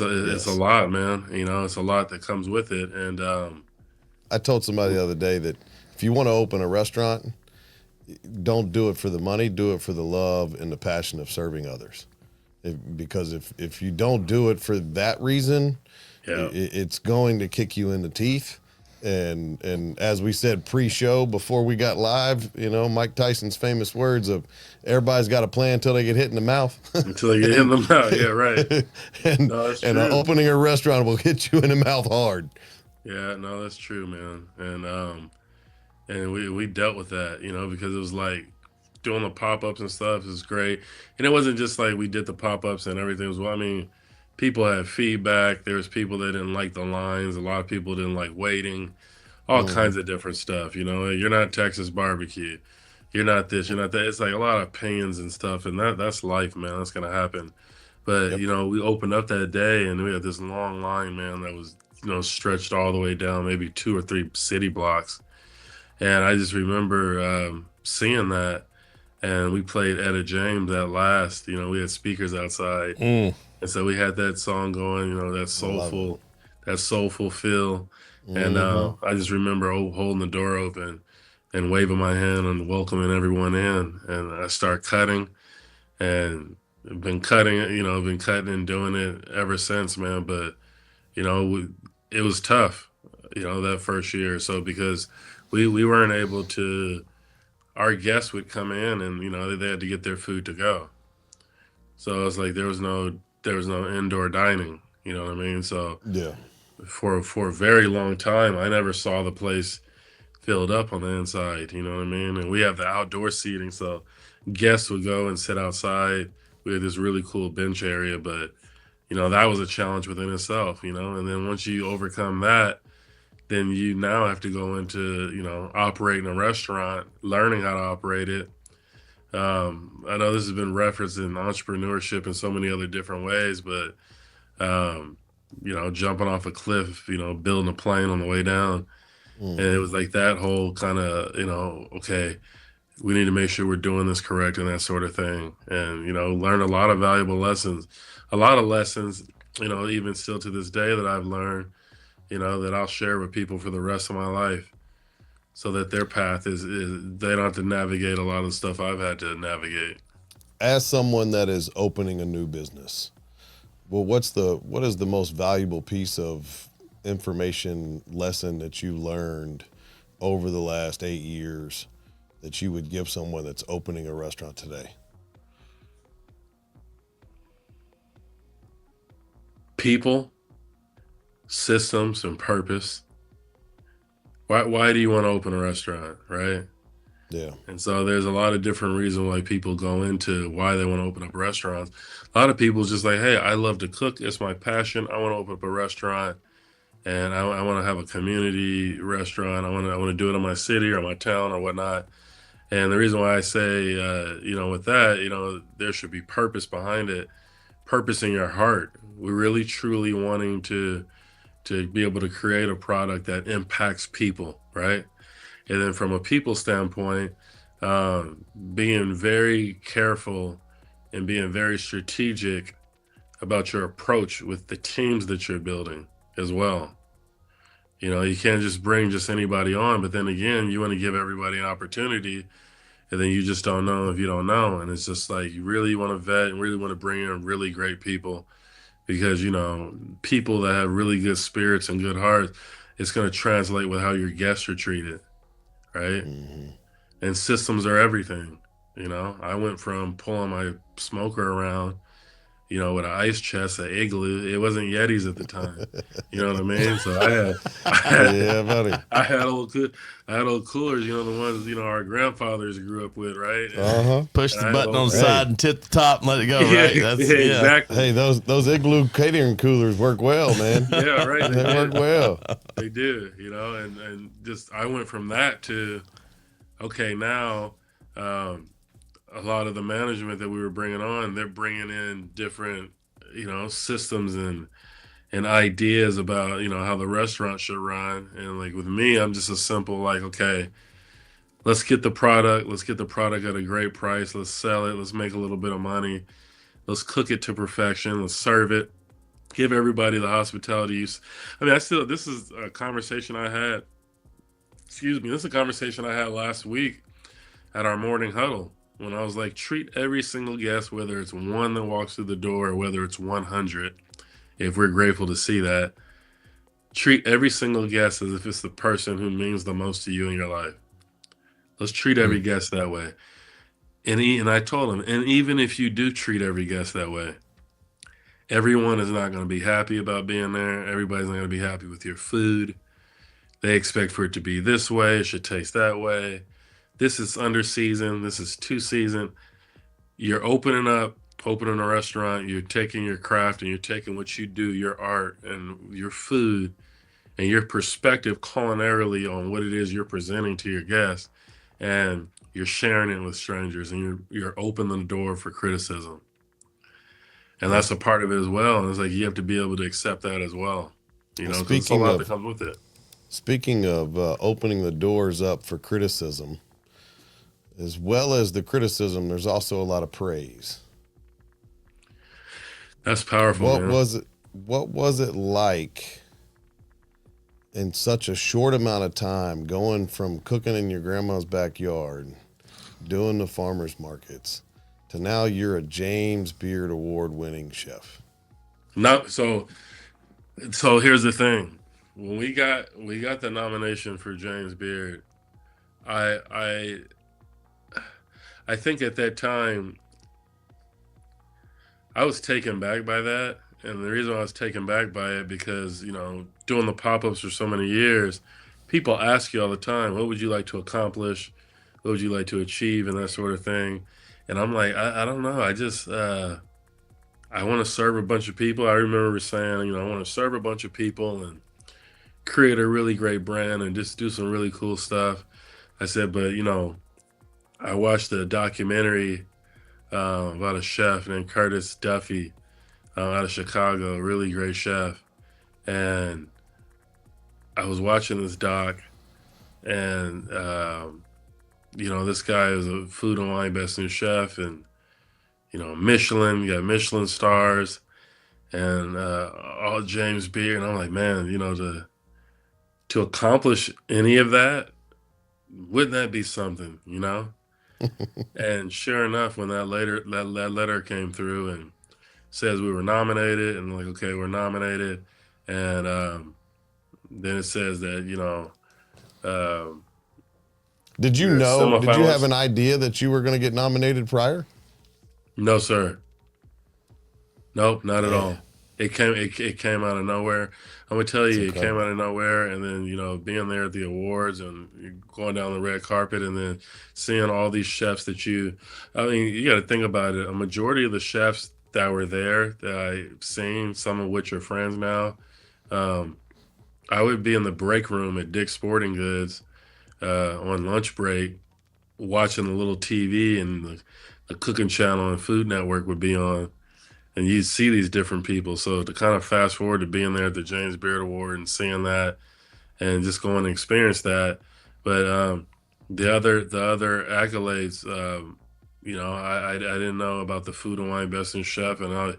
a lot, man. It's a lot that comes with it. And I told somebody the other day that if you want to open a restaurant, don't do it for the money, do it for the love and the passion of serving others. Because if you don't do it for that reason, it's going to kick you in the teeth. And as we said pre-show before we got live, Mike Tyson's famous words of everybody's got a plan until they get hit in the mouth. Until they get hit in the mouth, yeah, right. and opening a restaurant will hit you in the mouth hard. Yeah, no, that's true, man. And we dealt with that, because it was like doing the pop-ups and stuff is great. And it wasn't just like we did the pop-ups and everything was well. I mean, people had feedback. There was people that didn't like the lines. A lot of people didn't like waiting. All kinds of different stuff. You know, you're not Texas barbecue. You're not this. You're not that. It's like a lot of opinions and stuff, and that's life, man. That's gonna happen. But Yep. you know, we opened up that day, and we had this long line, man, that was stretched all the way down, maybe 2 or 3 city blocks. And I just remember seeing that, and we played Etta James at last. You know, we had speakers outside, Mm. and so we had that song going. You know, that soulful feel. And I just remember holding the door open and waving my hand and welcoming everyone in. And I start cutting, and been cutting it. You know, been cutting and doing it ever since, man. But you know, it was tough. You know, that first year or so because we weren't able to. Our guests would come in, and you know they had to get their food to go. So it's like there was no indoor dining. You know what I mean? So Yeah. for a very long time, I never saw the place filled up on the inside. You know what I mean? And we have the outdoor seating, so guests would go and sit outside. We had this really cool bench area, but you know that was a challenge within itself. You know, and then once you overcome that, then you now have to go into operating a restaurant, learning how to operate it. I know this has been referenced in entrepreneurship in so many other different ways, but um, jumping off a cliff, building a plane on the way down. And it was like that whole kind of, okay, we need to make sure we're doing this correct and that sort of thing. And, learn a lot of valuable lessons, a lot of lessons, even still to this day that I've learned, that I'll share with people for the rest of my life so that their path is they don't have to navigate a lot of the stuff I've had to navigate. As someone that is opening a new business, well, what is the most valuable piece of information lesson that you learned over the last 8 years that you would give someone that's opening a restaurant today? People, systems, and purpose. Why do you want to open a restaurant, right? Yeah. And so there's a lot of different reasons why people go into why they want to open up restaurants. A lot of people just like, hey, I love to cook. It's my passion. I want to open up a restaurant, and I want to have a community restaurant. I want to do it in my city or my town or whatnot. And the reason why I say, with that, there should be purpose behind it, purpose in your heart. We're really truly wanting to be able to create a product that impacts people, right? And then from a people standpoint, being very careful and being very strategic about your approach with the teams that you're building as well. You can't just bring just anybody on, but then again, you want to give everybody an opportunity, and then you just don't know if you don't know. And it's just like you really want to vet and really want to bring in really great people because, people that have really good spirits and good hearts, it's going to translate with how your guests are treated. Right? Mm-hmm. And systems are everything. I went from pulling my smoker around, with an ice chest, an igloo. It wasn't Yetis at the time. You know what I mean? So I had Yeah, buddy. I had old coolers, the ones, our grandfathers grew up with, right? Push the I button had on the old- side and tip the top and let it go, Yeah, right? exactly. Hey, those igloo catering coolers work well, man. Yeah, right. They work well. They do, and just I went from that to, okay, now a lot of the management that we were bringing on, they're bringing in different, systems and ideas about, how the restaurant should run. And like with me, I'm just a simple like, okay, let's get the product at a great price. Let's sell it. Let's make a little bit of money. Let's cook it to perfection. Let's serve it. Give everybody the hospitality use. I mean, this is a conversation I had, this is a conversation I had last week at our morning huddle when I was like, treat every single guest, whether it's one that walks through the door or whether it's 100, if we're grateful to see that, treat every single guest as if it's the person who means the most to you in your life. Let's treat every guest that way. And I told him, and even if you do treat every guest that way, everyone is not going to be happy about being there. Everybody's not going to be happy with your food. They expect for it to be this way. It should taste that way. this is under season, this is 2 season. You're opening a restaurant, you're taking your craft and you're taking what you do, your art and your food and your perspective culinarily on what it is you're presenting to your guests, and you're sharing it with strangers, and you're opening the door for criticism. And that's a part of it as well. And it's like you have to be able to accept that as well, because it's a lot that comes with it. Speaking of opening the doors up for criticism, as well as the criticism, there's also a lot of praise. That's powerful. What was it like in such a short amount of time, going from cooking in your grandma's backyard, doing the farmers markets, to now you're a James Beard Award-winning chef? So here's the thing. When we got the nomination for James Beard, I think at that time I was taken back by that. And the reason I was taken back by it, because, doing the pop-ups for so many years, people ask you all the time, what would you like to accomplish? What would you like to achieve? And that sort of thing. And I'm like, I don't know. I just, I want to serve a bunch of people. I remember saying, I want to serve a bunch of people and create a really great brand and just do some really cool stuff. I said, but, I watched a documentary about a chef named Curtis Duffy out of Chicago, a really great chef. And I was watching this doc, and, this guy is a food and wine best new chef, and, Michelin, you got Michelin stars, and all James Beard. And I'm like, man, to accomplish any of that, wouldn't that be something, And sure enough, when that letter came through and says we were nominated, and like, okay, we're nominated, and then it says that did you have an idea that you were going to get nominated prior? No, sir. Nope, not at all. It came out of nowhere. I'm gonna tell you, it came out of nowhere, and then being there at the awards and going down the red carpet, and then seeing all these chefs you got to think about it. A majority of the chefs that were there that I've seen, some of which are friends now, I would be in the break room at Dick's Sporting Goods on lunch break, watching the little TV, and the cooking channel and Food Network would be on. And you see these different people. So to kind of fast forward to being there at the James Beard Award and seeing that and just going to experience that. But the other accolades, I didn't know about the Food and Wine Best in Chef, and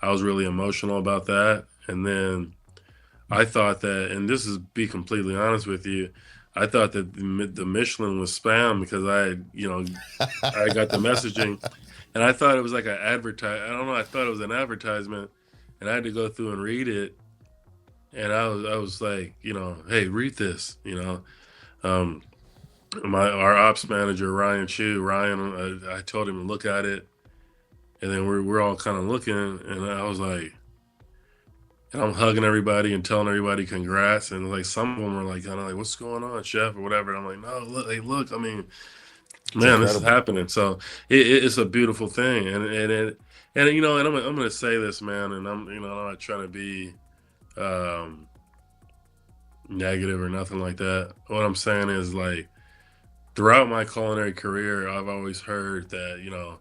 I was really emotional about that. And then I thought that, and this is be completely honest with you, I thought that the Michelin was spam, because I got the messaging. And I thought it was like an I don't know. I thought it was an advertisement, and I had to go through and read it. And I was like, hey, read this. Our ops manager Ryan Chu, I told him to look at it, and then we're all kind of looking, and I was like, and I'm hugging everybody and telling everybody congrats, and like some of them were like kind of like, what's going on, chef, or whatever. And I'm like, no, look, hey, look. I mean, man, this is happening. So it's a beautiful thing, and I'm gonna say this, man, and I'm not trying to be negative or nothing like that. What I'm saying is, like, throughout my culinary career, I've always heard that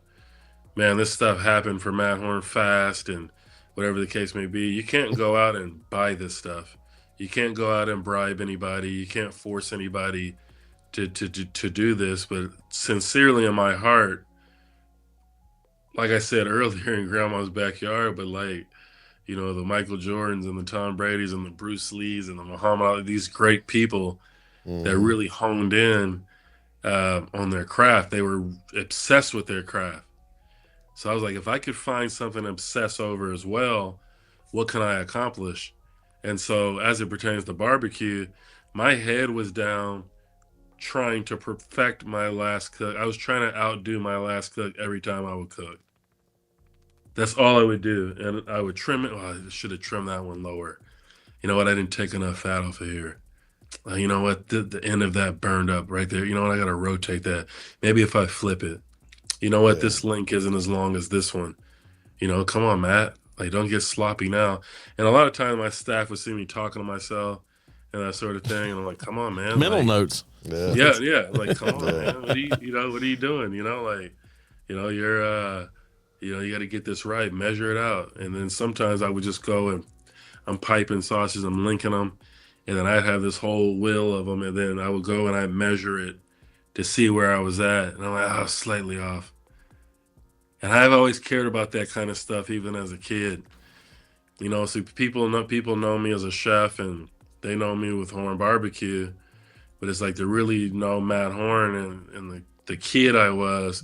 man, this stuff happened for Matt Horn fast, and whatever the case may be. You can't go out and buy this stuff. You can't go out and bribe anybody. You can't force anybody to do this, but sincerely in my heart, like I said earlier, in grandma's backyard, but like, the Michael Jordans and the Tom Brady's and the Bruce Lees and the Muhammad Ali, these great people that really honed in on their craft. They were obsessed with their craft. So I was like, if I could find something to obsess over as well, what can I accomplish? And so as it pertains to barbecue, my head was down trying to perfect my last cook. I was trying to outdo my last cook every time I would cook. That's all I would do. And I would trim it. Oh, I should have trimmed that one lower. You know what? I didn't take enough fat off of here. You know what? The end of that burned up right there. You know what? I got to rotate that. Maybe if I flip it. You know what? Yeah. This link isn't as long as this one. You know, come on, Matt. Like, don't get sloppy now. And a lot of times my staff would see me talking to myself and that sort of thing. And I'm like, come on, man. Mental Like, notes. Yeah. yeah, yeah. Like, come on, Yeah. man. What are you doing? You know, like, you're, you got to get this right, measure it out. And then sometimes I would just go and I'm piping sausages, I'm linking them. And then I'd have this whole wheel of them. And then I would go and I'd measure it to see where I was at. And I'm like, oh, slightly off. And I've always cared about that kind of stuff, even as a kid. You know, so people know me as a chef, and they know me with Horn Barbecue. But it's like to really know Matt Horn and the kid I was,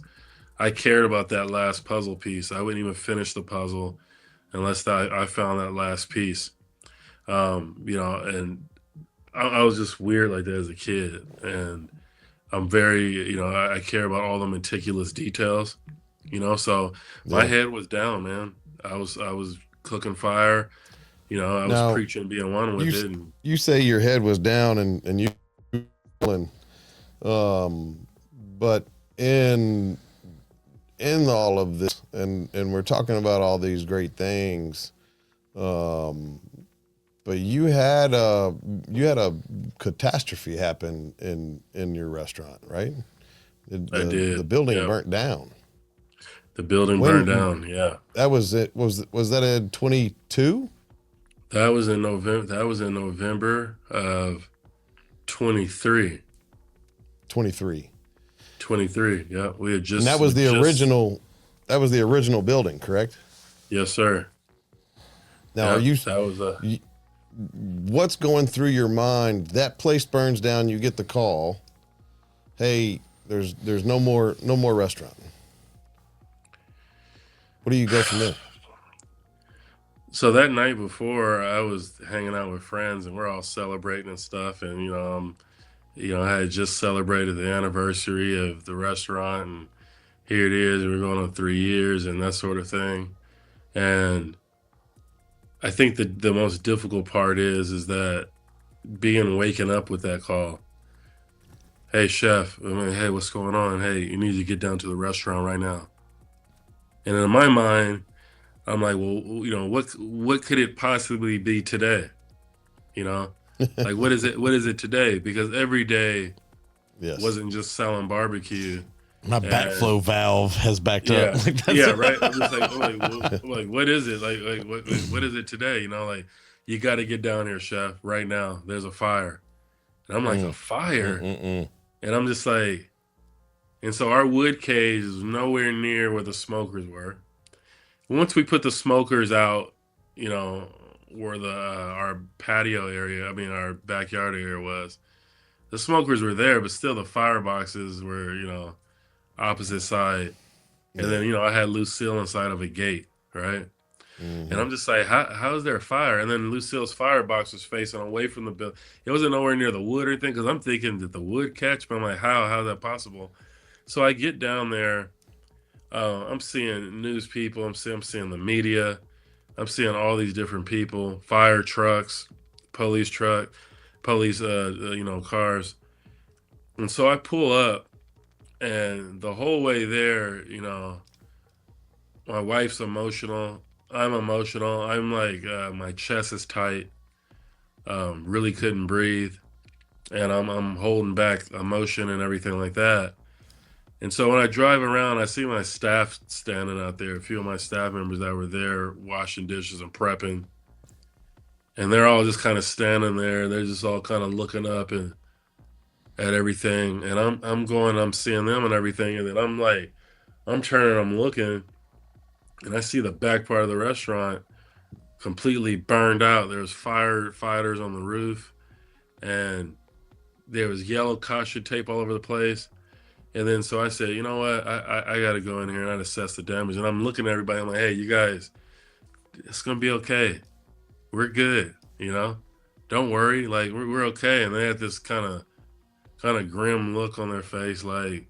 I cared about that last puzzle piece. I wouldn't even finish the puzzle unless I found that last piece. And I was just weird like that as a kid. And I'm very, I care about all the meticulous details. So my Yeah. head was down, man. I was cooking fire. I was Now, preaching being one with it. And you say your head was down and you and but in all of this and we're talking about all these great things, but you had a catastrophe happen in your restaurant, right? I did. The building Yeah. burnt down. The building When- burned down. Yeah. That was it. Was that in 22? That was in November of 23. 23. 23. Yeah. We had just. And that was the just- original. That was the original building, correct? Yes, sir. Now, Yeah, are you? That was a. What's going through your mind? That place burns down. You get the call. Hey, there's no more restaurant. What do you go from there? So that night before, I was hanging out with friends, and we're all celebrating and stuff. And I had just celebrated the anniversary of the restaurant, and here it is. We're going on 3 years, and that sort of thing. And I think the most difficult part is that waking up with that call. Hey, chef. Hey, what's going on? Hey, you need to get down to the restaurant right now. And in my mind, I'm like, well, what could it possibly be today? Like what is it today? Because every day Yes. wasn't just selling barbecue. My backflow valve has backed Yeah, up. Like, that's- yeah, right. I'm just like, what is it? Like what is it today? Like, you got to get down here, chef, right now. There's a fire, and I'm like, a fire, and I'm just like. And so our wood cage is nowhere near where the smokers were. Once we put the smokers out, where our patio area, our backyard area was, the smokers were there, but still the fireboxes were, opposite side. And then, I had Lucille inside of a gate, right? And I'm just like, how is there a fire? And then Lucille's firebox was facing away from the building. It wasn't nowhere near the wood or anything, because I'm thinking, did the wood catch? But I'm like, how's that possible? So I get down there, I'm seeing news people, I'm seeing the media, I'm seeing all these different people, fire trucks, police, cars. And so I pull up, and the whole way there, my wife's emotional, I'm emotional, I'm like, my chest is tight, really couldn't breathe, and I'm holding back emotion and everything like that. And so when I drive around, I see my staff standing out there, a few of my staff members that were there washing dishes and prepping. And they're all just kind of standing there. They're just all kind of looking up and at everything. And I'm seeing them and everything. And then I'm turning, I'm looking, and I see the back part of the restaurant completely burned out. There's firefighters on the roof, and there was yellow caution tape all over the place. And then so I said, you know what, I got to go in here and I'd assess the damage. And I'm looking at everybody. I'm like, hey, you guys, it's going to be okay. We're good, Don't worry. Like, we're okay. And they had this kind of grim look on their face, like,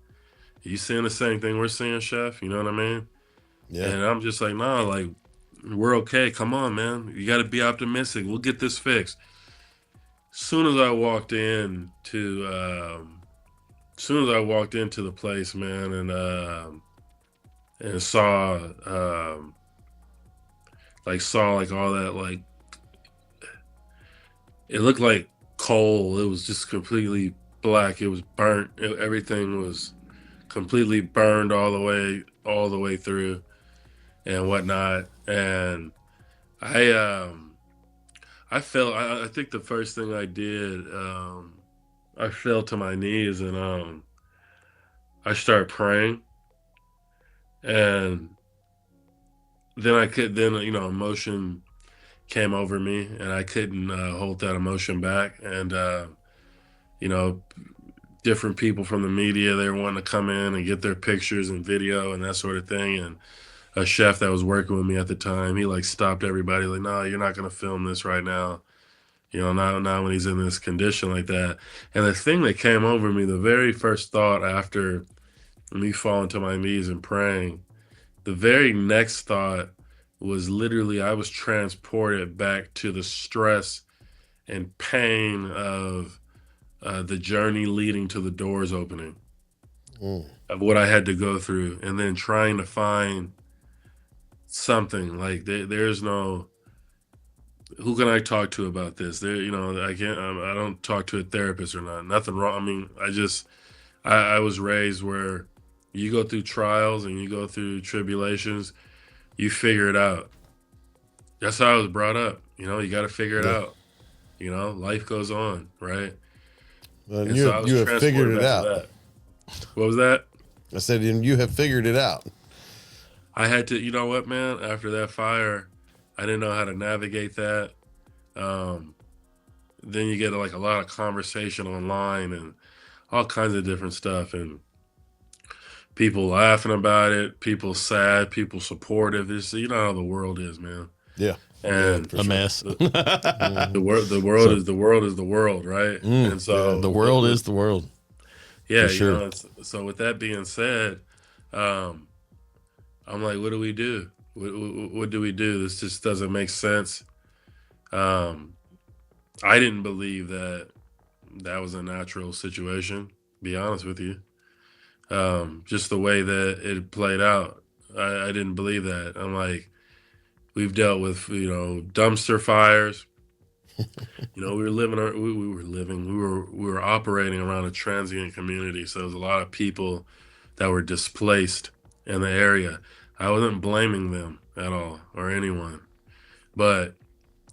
you seeing the same thing we're seeing, chef? You know what I mean? Yeah. And I'm just like, nah, like, we're okay. Come on, man. You got to be optimistic. We'll get this fixed. soon as I walked in to, soon as I walked into the place, man, and saw like all that, like it looked like coal. It was just completely black. It was burnt. Everything was completely burned all the way through and whatnot. And I I felt I think the first thing I did, I fell to my knees and I started praying, and then emotion came over me, and I couldn't hold that emotion back. And you know, different people from the media, they were wanting to come in and get their pictures and video and that sort of thing. And a chef that was working with me at the time, he like stopped everybody, like, "No, you're not gonna film this right now. Not when he's in this condition like that." And the thing that came over me, the very first thought after me falling to my knees and praying, the very next thought was literally I was transported back to the stress and pain of the journey leading to the doors opening, of what I had to go through, and then trying to find something like there's no, who can I talk to about this? I can't. I don't talk to a therapist or not. Nothing wrong. I mean, I was raised where you go through trials and you go through tribulations, you figure it out. That's how I was brought up. You got to figure it Yeah. out. Life goes on, right? And And you so I have, was you have figured transported it back out. to that. What was that? I said, and you have figured it out. I had to, you know what, man? After that fire, I didn't know how to navigate that. Um, then you get like a lot of conversation online and all kinds of different stuff, and people laughing about it, people sad, people supportive. You know how the world is, man. Yeah. And for A sure. mess. the world is the world, right? And so The world is the world. yeah, for sure. so with that being said, um, I'm like, what do we do? What do we do? This just doesn't make sense. Um, I didn't believe that that was a natural situation. Be honest with you, just the way that it played out, I didn't believe that. I'm like, we've dealt with dumpster fires. We were living, we were operating around a transient community. So there's a lot of people that were displaced in the area. I wasn't blaming them at all or anyone, but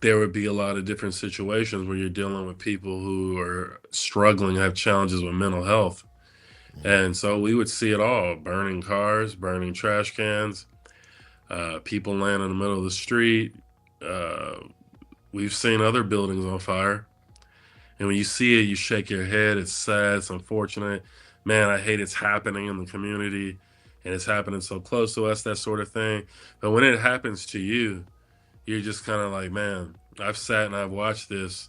there would be a lot of different situations where you're dealing with people who are struggling, have challenges with mental health. And so we would see it all: burning cars, burning trash cans, people laying in the middle of the street. Uh, we've seen other buildings on fire. And when you see it, you shake your head. It's sad. It's unfortunate. Man, I hate it's happening in the community and it's happening so close to us, that sort of thing. But when it happens to you, you're just kind of like, man, I've sat and I've watched this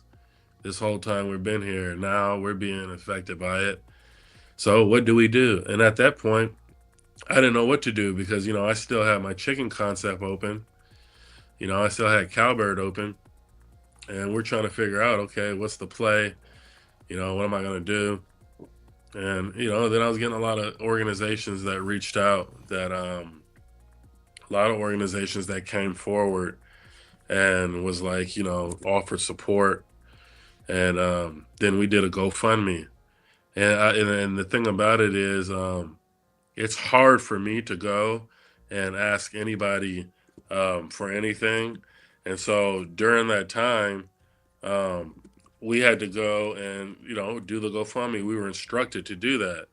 whole time we've been here. Now we're being affected by it. So what do we do? And at that point, I didn't know what to do because, I still had my chicken concept open. I still had Cowbird open. And we're trying to figure out, okay, what's the play? What am I going to do? And, then I was getting a lot of organizations that reached out, a lot of organizations that came forward and was like, offered support. And then we did a GoFundMe. And the thing about it is, it's hard for me to go and ask anybody for anything. And so during that time, um, we had to go and, do the GoFundMe. We were instructed to do that.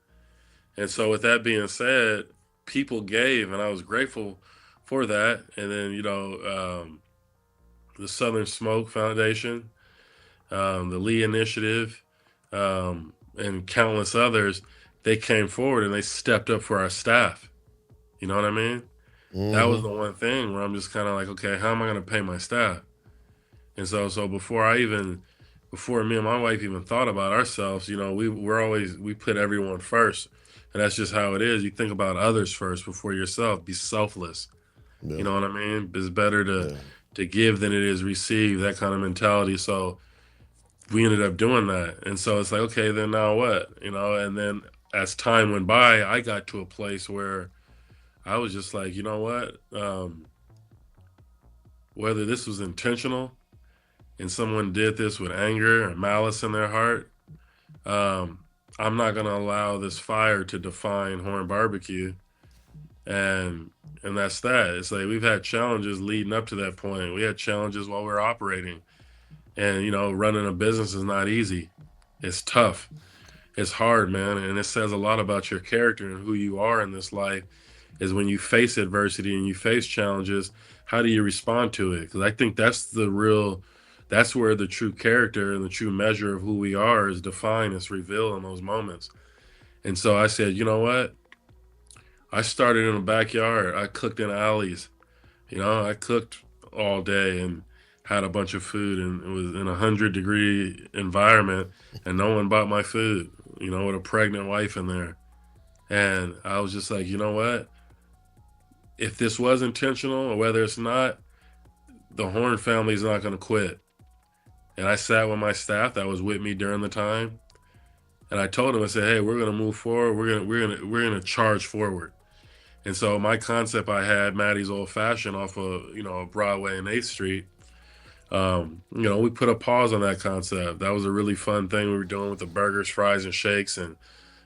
And so with that being said, people gave, and I was grateful for that. And then, the Southern Smoke Foundation, the Lee Initiative, and countless others, they came forward and they stepped up for our staff. You know what I mean? That was the one thing where I'm just kind of like, okay, how am I going to pay my staff? And so before me and my wife even thought about ourselves, we put everyone first. And that's just how it is. You think about others first before yourself. Be selfless. Yeah. You know what I mean? It's better to give than it is receive, that kind of mentality. So we ended up doing that. And so it's like, okay, then now what? And then as time went by, I got to a place where I was just like, you know what? Whether this was intentional and someone did this with anger or malice in their heart, um, I'm not going to allow this fire to define Horn Barbecue. And that's that. It's like we've had challenges leading up to that point. We had challenges while we were operating. And, running a business is not easy. It's tough. It's hard, man. And it says a lot about your character and who you are in this life is when you face adversity and you face challenges, how do you respond to it? Because I think that's where the true character and the true measure of who we are is defined, it's revealed in those moments. And so I said, you know what? I started in the backyard. I cooked in alleys. I cooked all day and had a bunch of food, and it was in 100-degree environment, and no one bought my food, with a pregnant wife in there. And I was just like, you know what? If this was intentional or whether it's not, the Horn family is not going to quit. And I sat with my staff that was with me during the time, and I told them, I said, hey, we're going to move forward. We're going to charge forward. And so my concept, I had Maddie's Old Fashioned off of, Broadway and 8th Street. We put a pause on that concept. That was a really fun thing we were doing with the burgers, fries, and shakes, and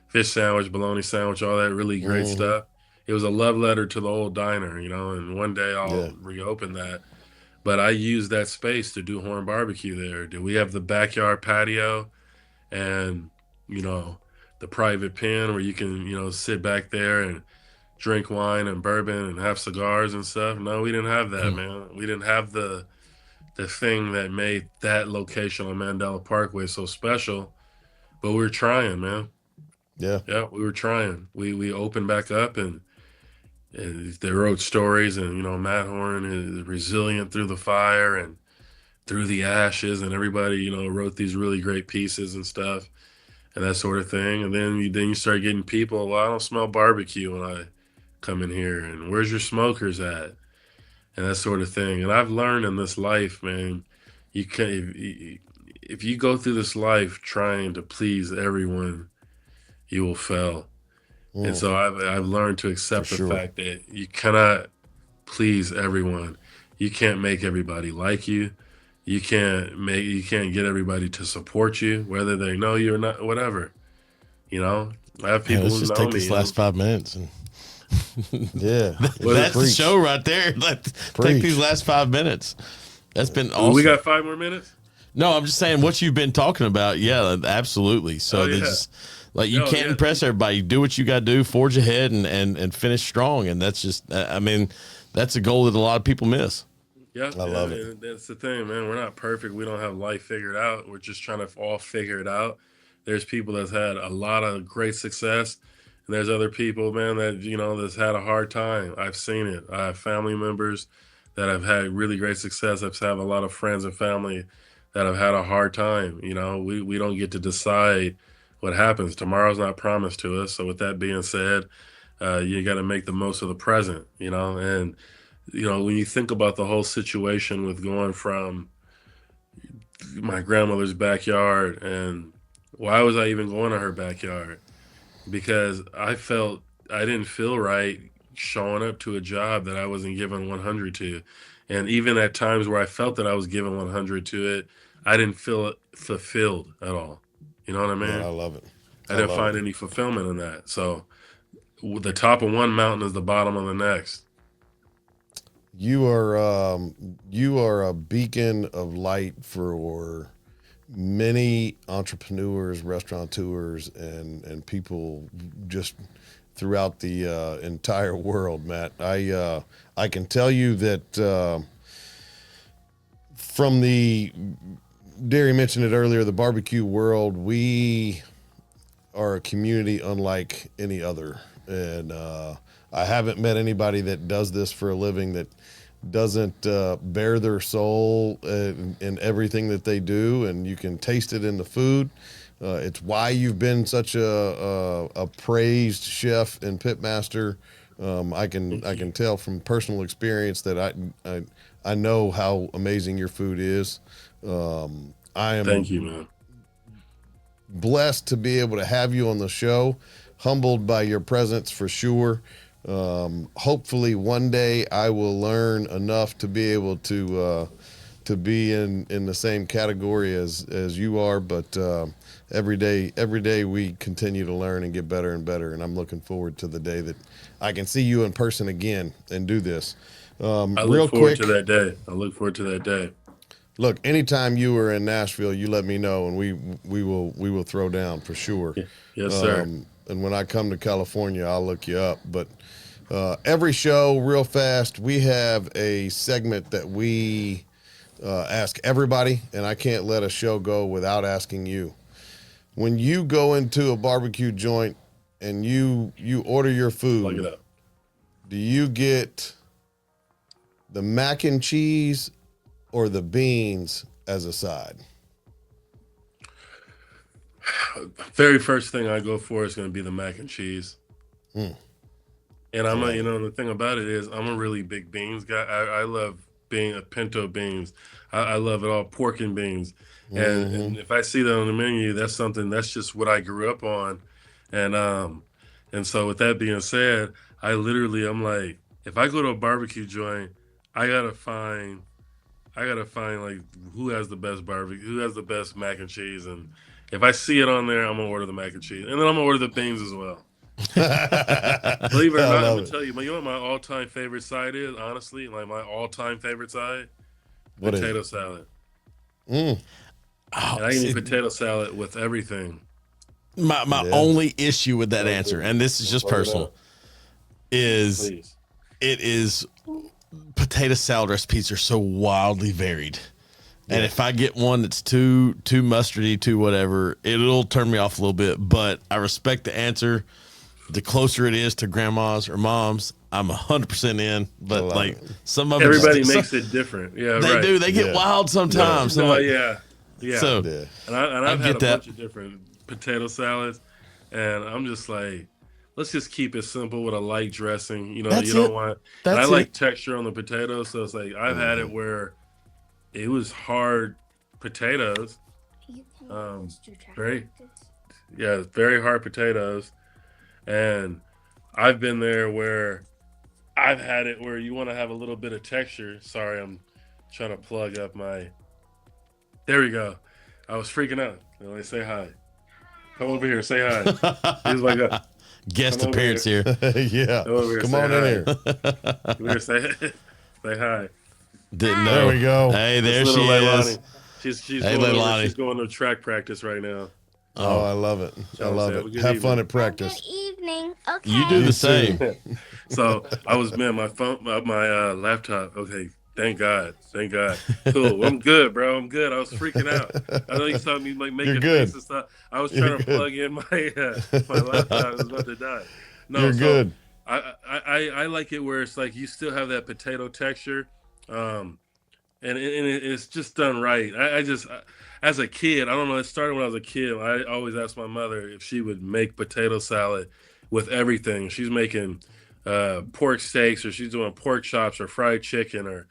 fish sandwich, bologna sandwich, all that really great stuff. It was a love letter to the old diner, and one day I'll reopen that. But I used that space to do Horn Barbecue there. We have the backyard patio and, the private pen where you can, sit back there and drink wine and bourbon and have cigars and stuff. No, we didn't have that, man. We didn't have the thing that made that location on Mandela Parkway so special, but we were trying, man. Yeah, we were trying. We opened back up, and they wrote stories, and Matt Horn is resilient through the fire and through the ashes, and everybody wrote these really great pieces and stuff and that sort of thing. And then you start getting people, well, I don't smell barbecue when I come in here, and where's your smokers at, and that sort of thing. And I've learned in this life, man, you can't, if you go through this life trying to please everyone, you will fail. And so I've learned to accept the fact that you cannot please everyone. You can't make everybody like you. You can't get everybody to support you, whether they know you or not, whatever. I have people let's who just know take me. this last 5 minutes and that's the show right there. Let's take these last 5 minutes. That's been awesome. We got 5 more minutes? No, I'm just saying what you've been talking about. Yeah, absolutely. So you can't impress everybody. You do what you got to do, forge ahead, and finish strong. And that's just, that's a goal that a lot of people miss. Yeah, I love it. That's the thing, man. We're not perfect. We don't have life figured out. We're just trying to all figure it out. There's people that's had a lot of great success, and there's other people, man, that that's had a hard time. I've seen it. I have family members that have had really great success. I've had a lot of friends and family that have had a hard time. We don't get to decide what happens. Tomorrow's not promised to us. So with that being said, you got to make the most of the present. And when you think about the whole situation with going from my grandmother's backyard, and why was I even going to her backyard? Because I didn't feel right showing up to a job that I wasn't given 100 to. And even at times where I felt that I was given 100 to it, I didn't feel it fulfilled at all. You know what I mean? Man, I love it. I didn't find any fulfillment in that. So the top of one mountain is the bottom of the next. You are a beacon of light for many entrepreneurs, restaurateurs, and people just throughout the entire world, Matt. I can tell you that from the Derry mentioned it earlier, the barbecue world, we are a community unlike any other, and I haven't met anybody that does this for a living that doesn't bare their soul in everything that they do, and you can taste it in the food. It's why you've been such a praised chef and pitmaster. I can tell from personal experience that I know how amazing your food is. I am Thank you, man. blessed to be able to have you on the show. Humbled by your presence for sure. Hopefully one day I will learn enough to be able to be in the same category as you are. But every day we continue to learn and get better and better. And I'm looking forward to the day that I can see you in person again and do this. I Real look forward quick, to that day. I look forward to that day. look, anytime you are in Nashville, you let me know, and we will throw down for sure. Yes, sir. And when I come to California, I'll look you up. But every show, real fast, we have a segment that we ask everybody, and I can't let a show go without asking you. When you go into a barbecue joint and you order your Plug it food, up. do you get the mac and cheese or the beans as a side? Very first thing I go for is going to be the mac and cheese. And I'm a, the thing about it is I'm a really big beans guy. I love being a pinto beans. I love it all, pork and beans. And if I see that on the menu, that's just what I grew up on. And so with that being said, I'm like, if I go to a barbecue joint, I gotta find like who has the best barbecue, who has the best mac and cheese, and if I see it on there, I'm gonna order the mac and cheese, and then I'm gonna order the beans as well. Believe it or not, I'm gonna tell you, but you know what my all-time favorite side is? Honestly, like my all-time favorite side, potato salad. And I can eat potato salad with everything. My only issue with that answer, and this is just personal, is Please. it is potato salad recipes are so wildly varied. And if I get one that's too mustardy, too whatever, it'll turn me off a little bit. But I respect the answer. The closer it is to grandma's or mom's, I'm 100% in. But like some of everybody makes it different. Yeah, they right. do. They get wild sometimes. No, So like, yeah. So And I've had a that. bunch of different potato salads, and I'm just like, let's just keep it simple with a light dressing. You know, That's you don't it. want. That's and I like it. texture on the potatoes, so it's like I've had it where it was hard potatoes, very hard potatoes, and I've been there where I've had it where you want to have a little bit of texture. Sorry, I'm trying to plug up my. There we go. I was freaking out. They say hi. Come over here, say hi. Here's my guy. Guest appearance here. Yeah. Come over here, Come say on hi. in here. Come here, say hi. Didn't know. There we go. Hey, there Little she is. She's Hey, going Leilani. she's going to track practice right now. Oh, I love it. I love Have a it. good Have evening. fun at practice. Good evening. Okay. You do the same. So I was my phone, my laptop. Okay, thank God. Cool. I'm good, bro. I'm good. I was freaking out. I know you saw me like making You're good. faces and stuff. I was trying to plug in my my laptop. I was about to die. No, You're good. I like it where it's like you still have that potato texture, and it's just done right. As a kid, I don't know. It started when I was a kid. I always asked my mother if she would make potato salad with everything. She's making pork steaks, or she's doing pork chops, or fried chicken, or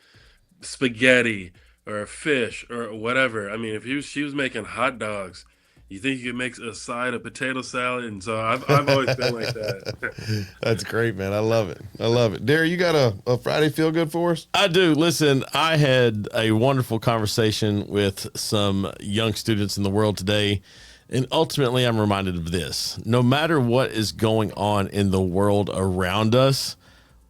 spaghetti, or fish, or whatever. I mean, if she was making hot dogs, you think you could make a side of potato salad? And so I've always been like that. That's great, man. I love it. Derry, you got a Friday feel good for us? I do. Listen, I had a wonderful conversation with some young students in the world today. And ultimately, I'm reminded of this. No matter what is going on in the world around us,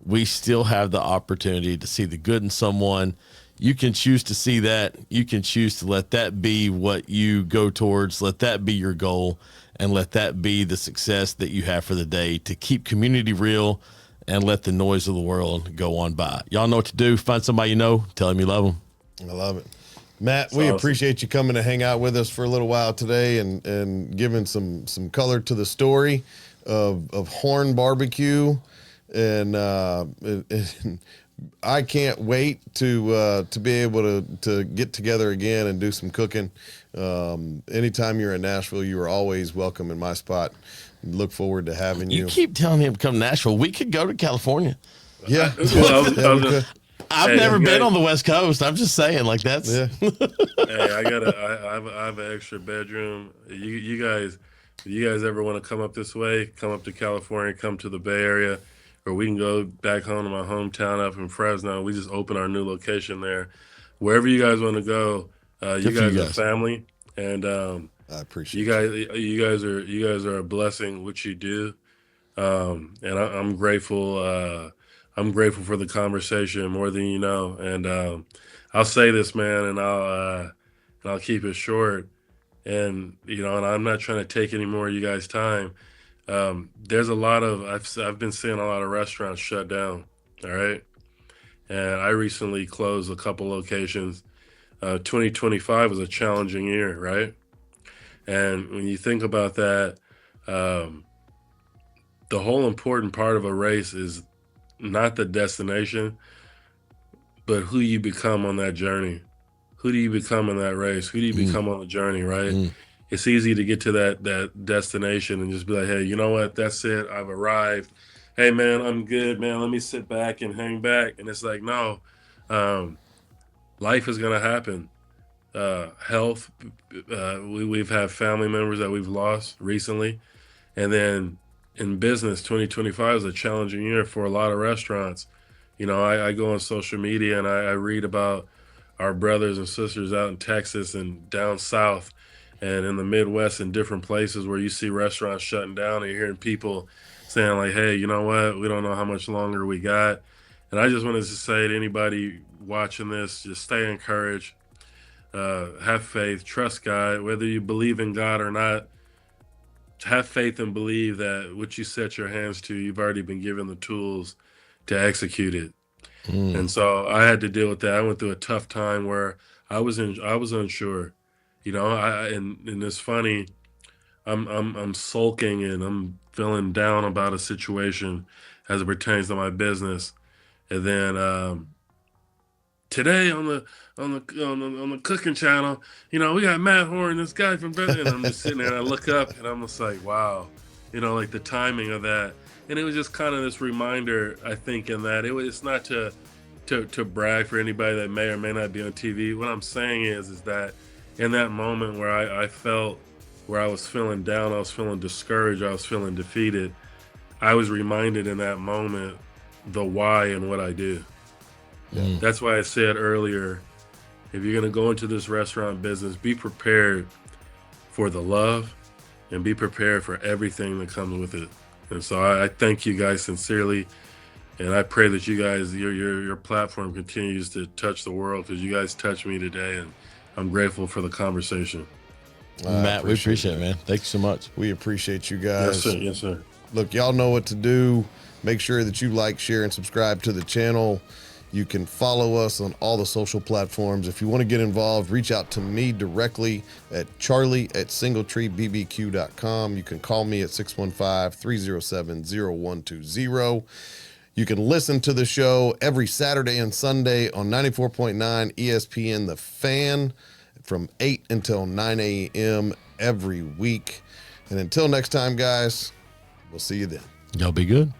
we still have the opportunity to see the good in someone. You can choose to see that. You can choose to let that be what you go towards. Let that be your goal, and let that be the success that you have for the day, to keep community real and let the noise of the world go on by. Y'all know what to do. Find somebody you know. Tell them you love them. I love it. Matt, we awesome. appreciate you coming to hang out with us for a little while today and giving some color to the story of Horn Barbecue. And I can't wait to be able to get together again and do some cooking. Anytime you're in Nashville, you are always welcome in my spot. Look forward to having you. You keep telling him to come to Nashville. We could go to California. Yeah. Well, I've never been on the West Coast. I'm just saying, like that's. Yeah. Hey, I have an extra bedroom. You guys, if you guys ever want to come up this way, come up to California, come to the Bay Area, or we can go back home to my hometown up in Fresno. We just opened our new location there. Wherever you guys want to go, you guys are family, and I appreciate you guys are a blessing, what you do, and I'm grateful. I'm grateful for the conversation more than you know, and I'll say this, man, and I'll keep it short. And and I'm not trying to take any more of you guys' time. There's a lot of I've been seeing a lot of restaurants shut down. All right, and I recently closed a couple locations. 2025 was a challenging year, right? And when you think about that, the whole important part of a race is not the destination, but who you become on that journey. Who do you become in that race? Who do you become on the journey, right? It's easy to get to that destination and just be like, hey, you know what? That's it. I've arrived. Hey, man, I'm good, man. Let me sit back and hang back. And it's like, no, life is going to happen. Health, we've had family members that we've lost recently. And then in business, 2025 is a challenging year for a lot of restaurants. I go on social media and I read about our brothers and sisters out in Texas and down south and in the Midwest and different places where you see restaurants shutting down and you're hearing people saying like, hey, you know what? We don't know how much longer we got. And I just wanted to say to anybody watching this, just stay encouraged, have faith, trust God, whether you believe in God or not. Have faith and believe that what you set your hands to, you've already been given the tools to execute it. And so I had to deal with that. I went through a tough time where I was unsure, and it's funny. I'm sulking and I'm feeling down about a situation as it pertains to my business. And then today on the cooking channel, we got Matt Horn, this guy from Bethany, and I'm just sitting there and I look up and I'm just like, wow, like the timing of that. And it was just kind of this reminder, I think, in that it's not to brag for anybody that may or may not be on TV. What I'm saying is that in that moment where I felt, where I was feeling down, I was feeling discouraged, I was feeling defeated, I was reminded in that moment the why and what I do. That's why I said earlier, if you're going to go into this restaurant business, be prepared for the love and be prepared for everything that comes with it. And so I thank you guys sincerely, and I pray that you guys, your platform continues to touch the world, because you guys touched me today, and I'm grateful for the conversation. Matt, we appreciate it, man. Thank you so much. We appreciate you guys. Yes, sir. Yes, sir. Look, y'all know what to do. Make sure that you like, share, and subscribe to the channel. You can follow us on all the social platforms. If you want to get involved, reach out to me directly at charlie@singletreebbq.com. You can call me at 615-307-0120. You can listen to the show every Saturday and Sunday on 94.9 ESPN The Fan from 8 until 9 a.m. every week. And until next time, guys, we'll see you then. Y'all be good.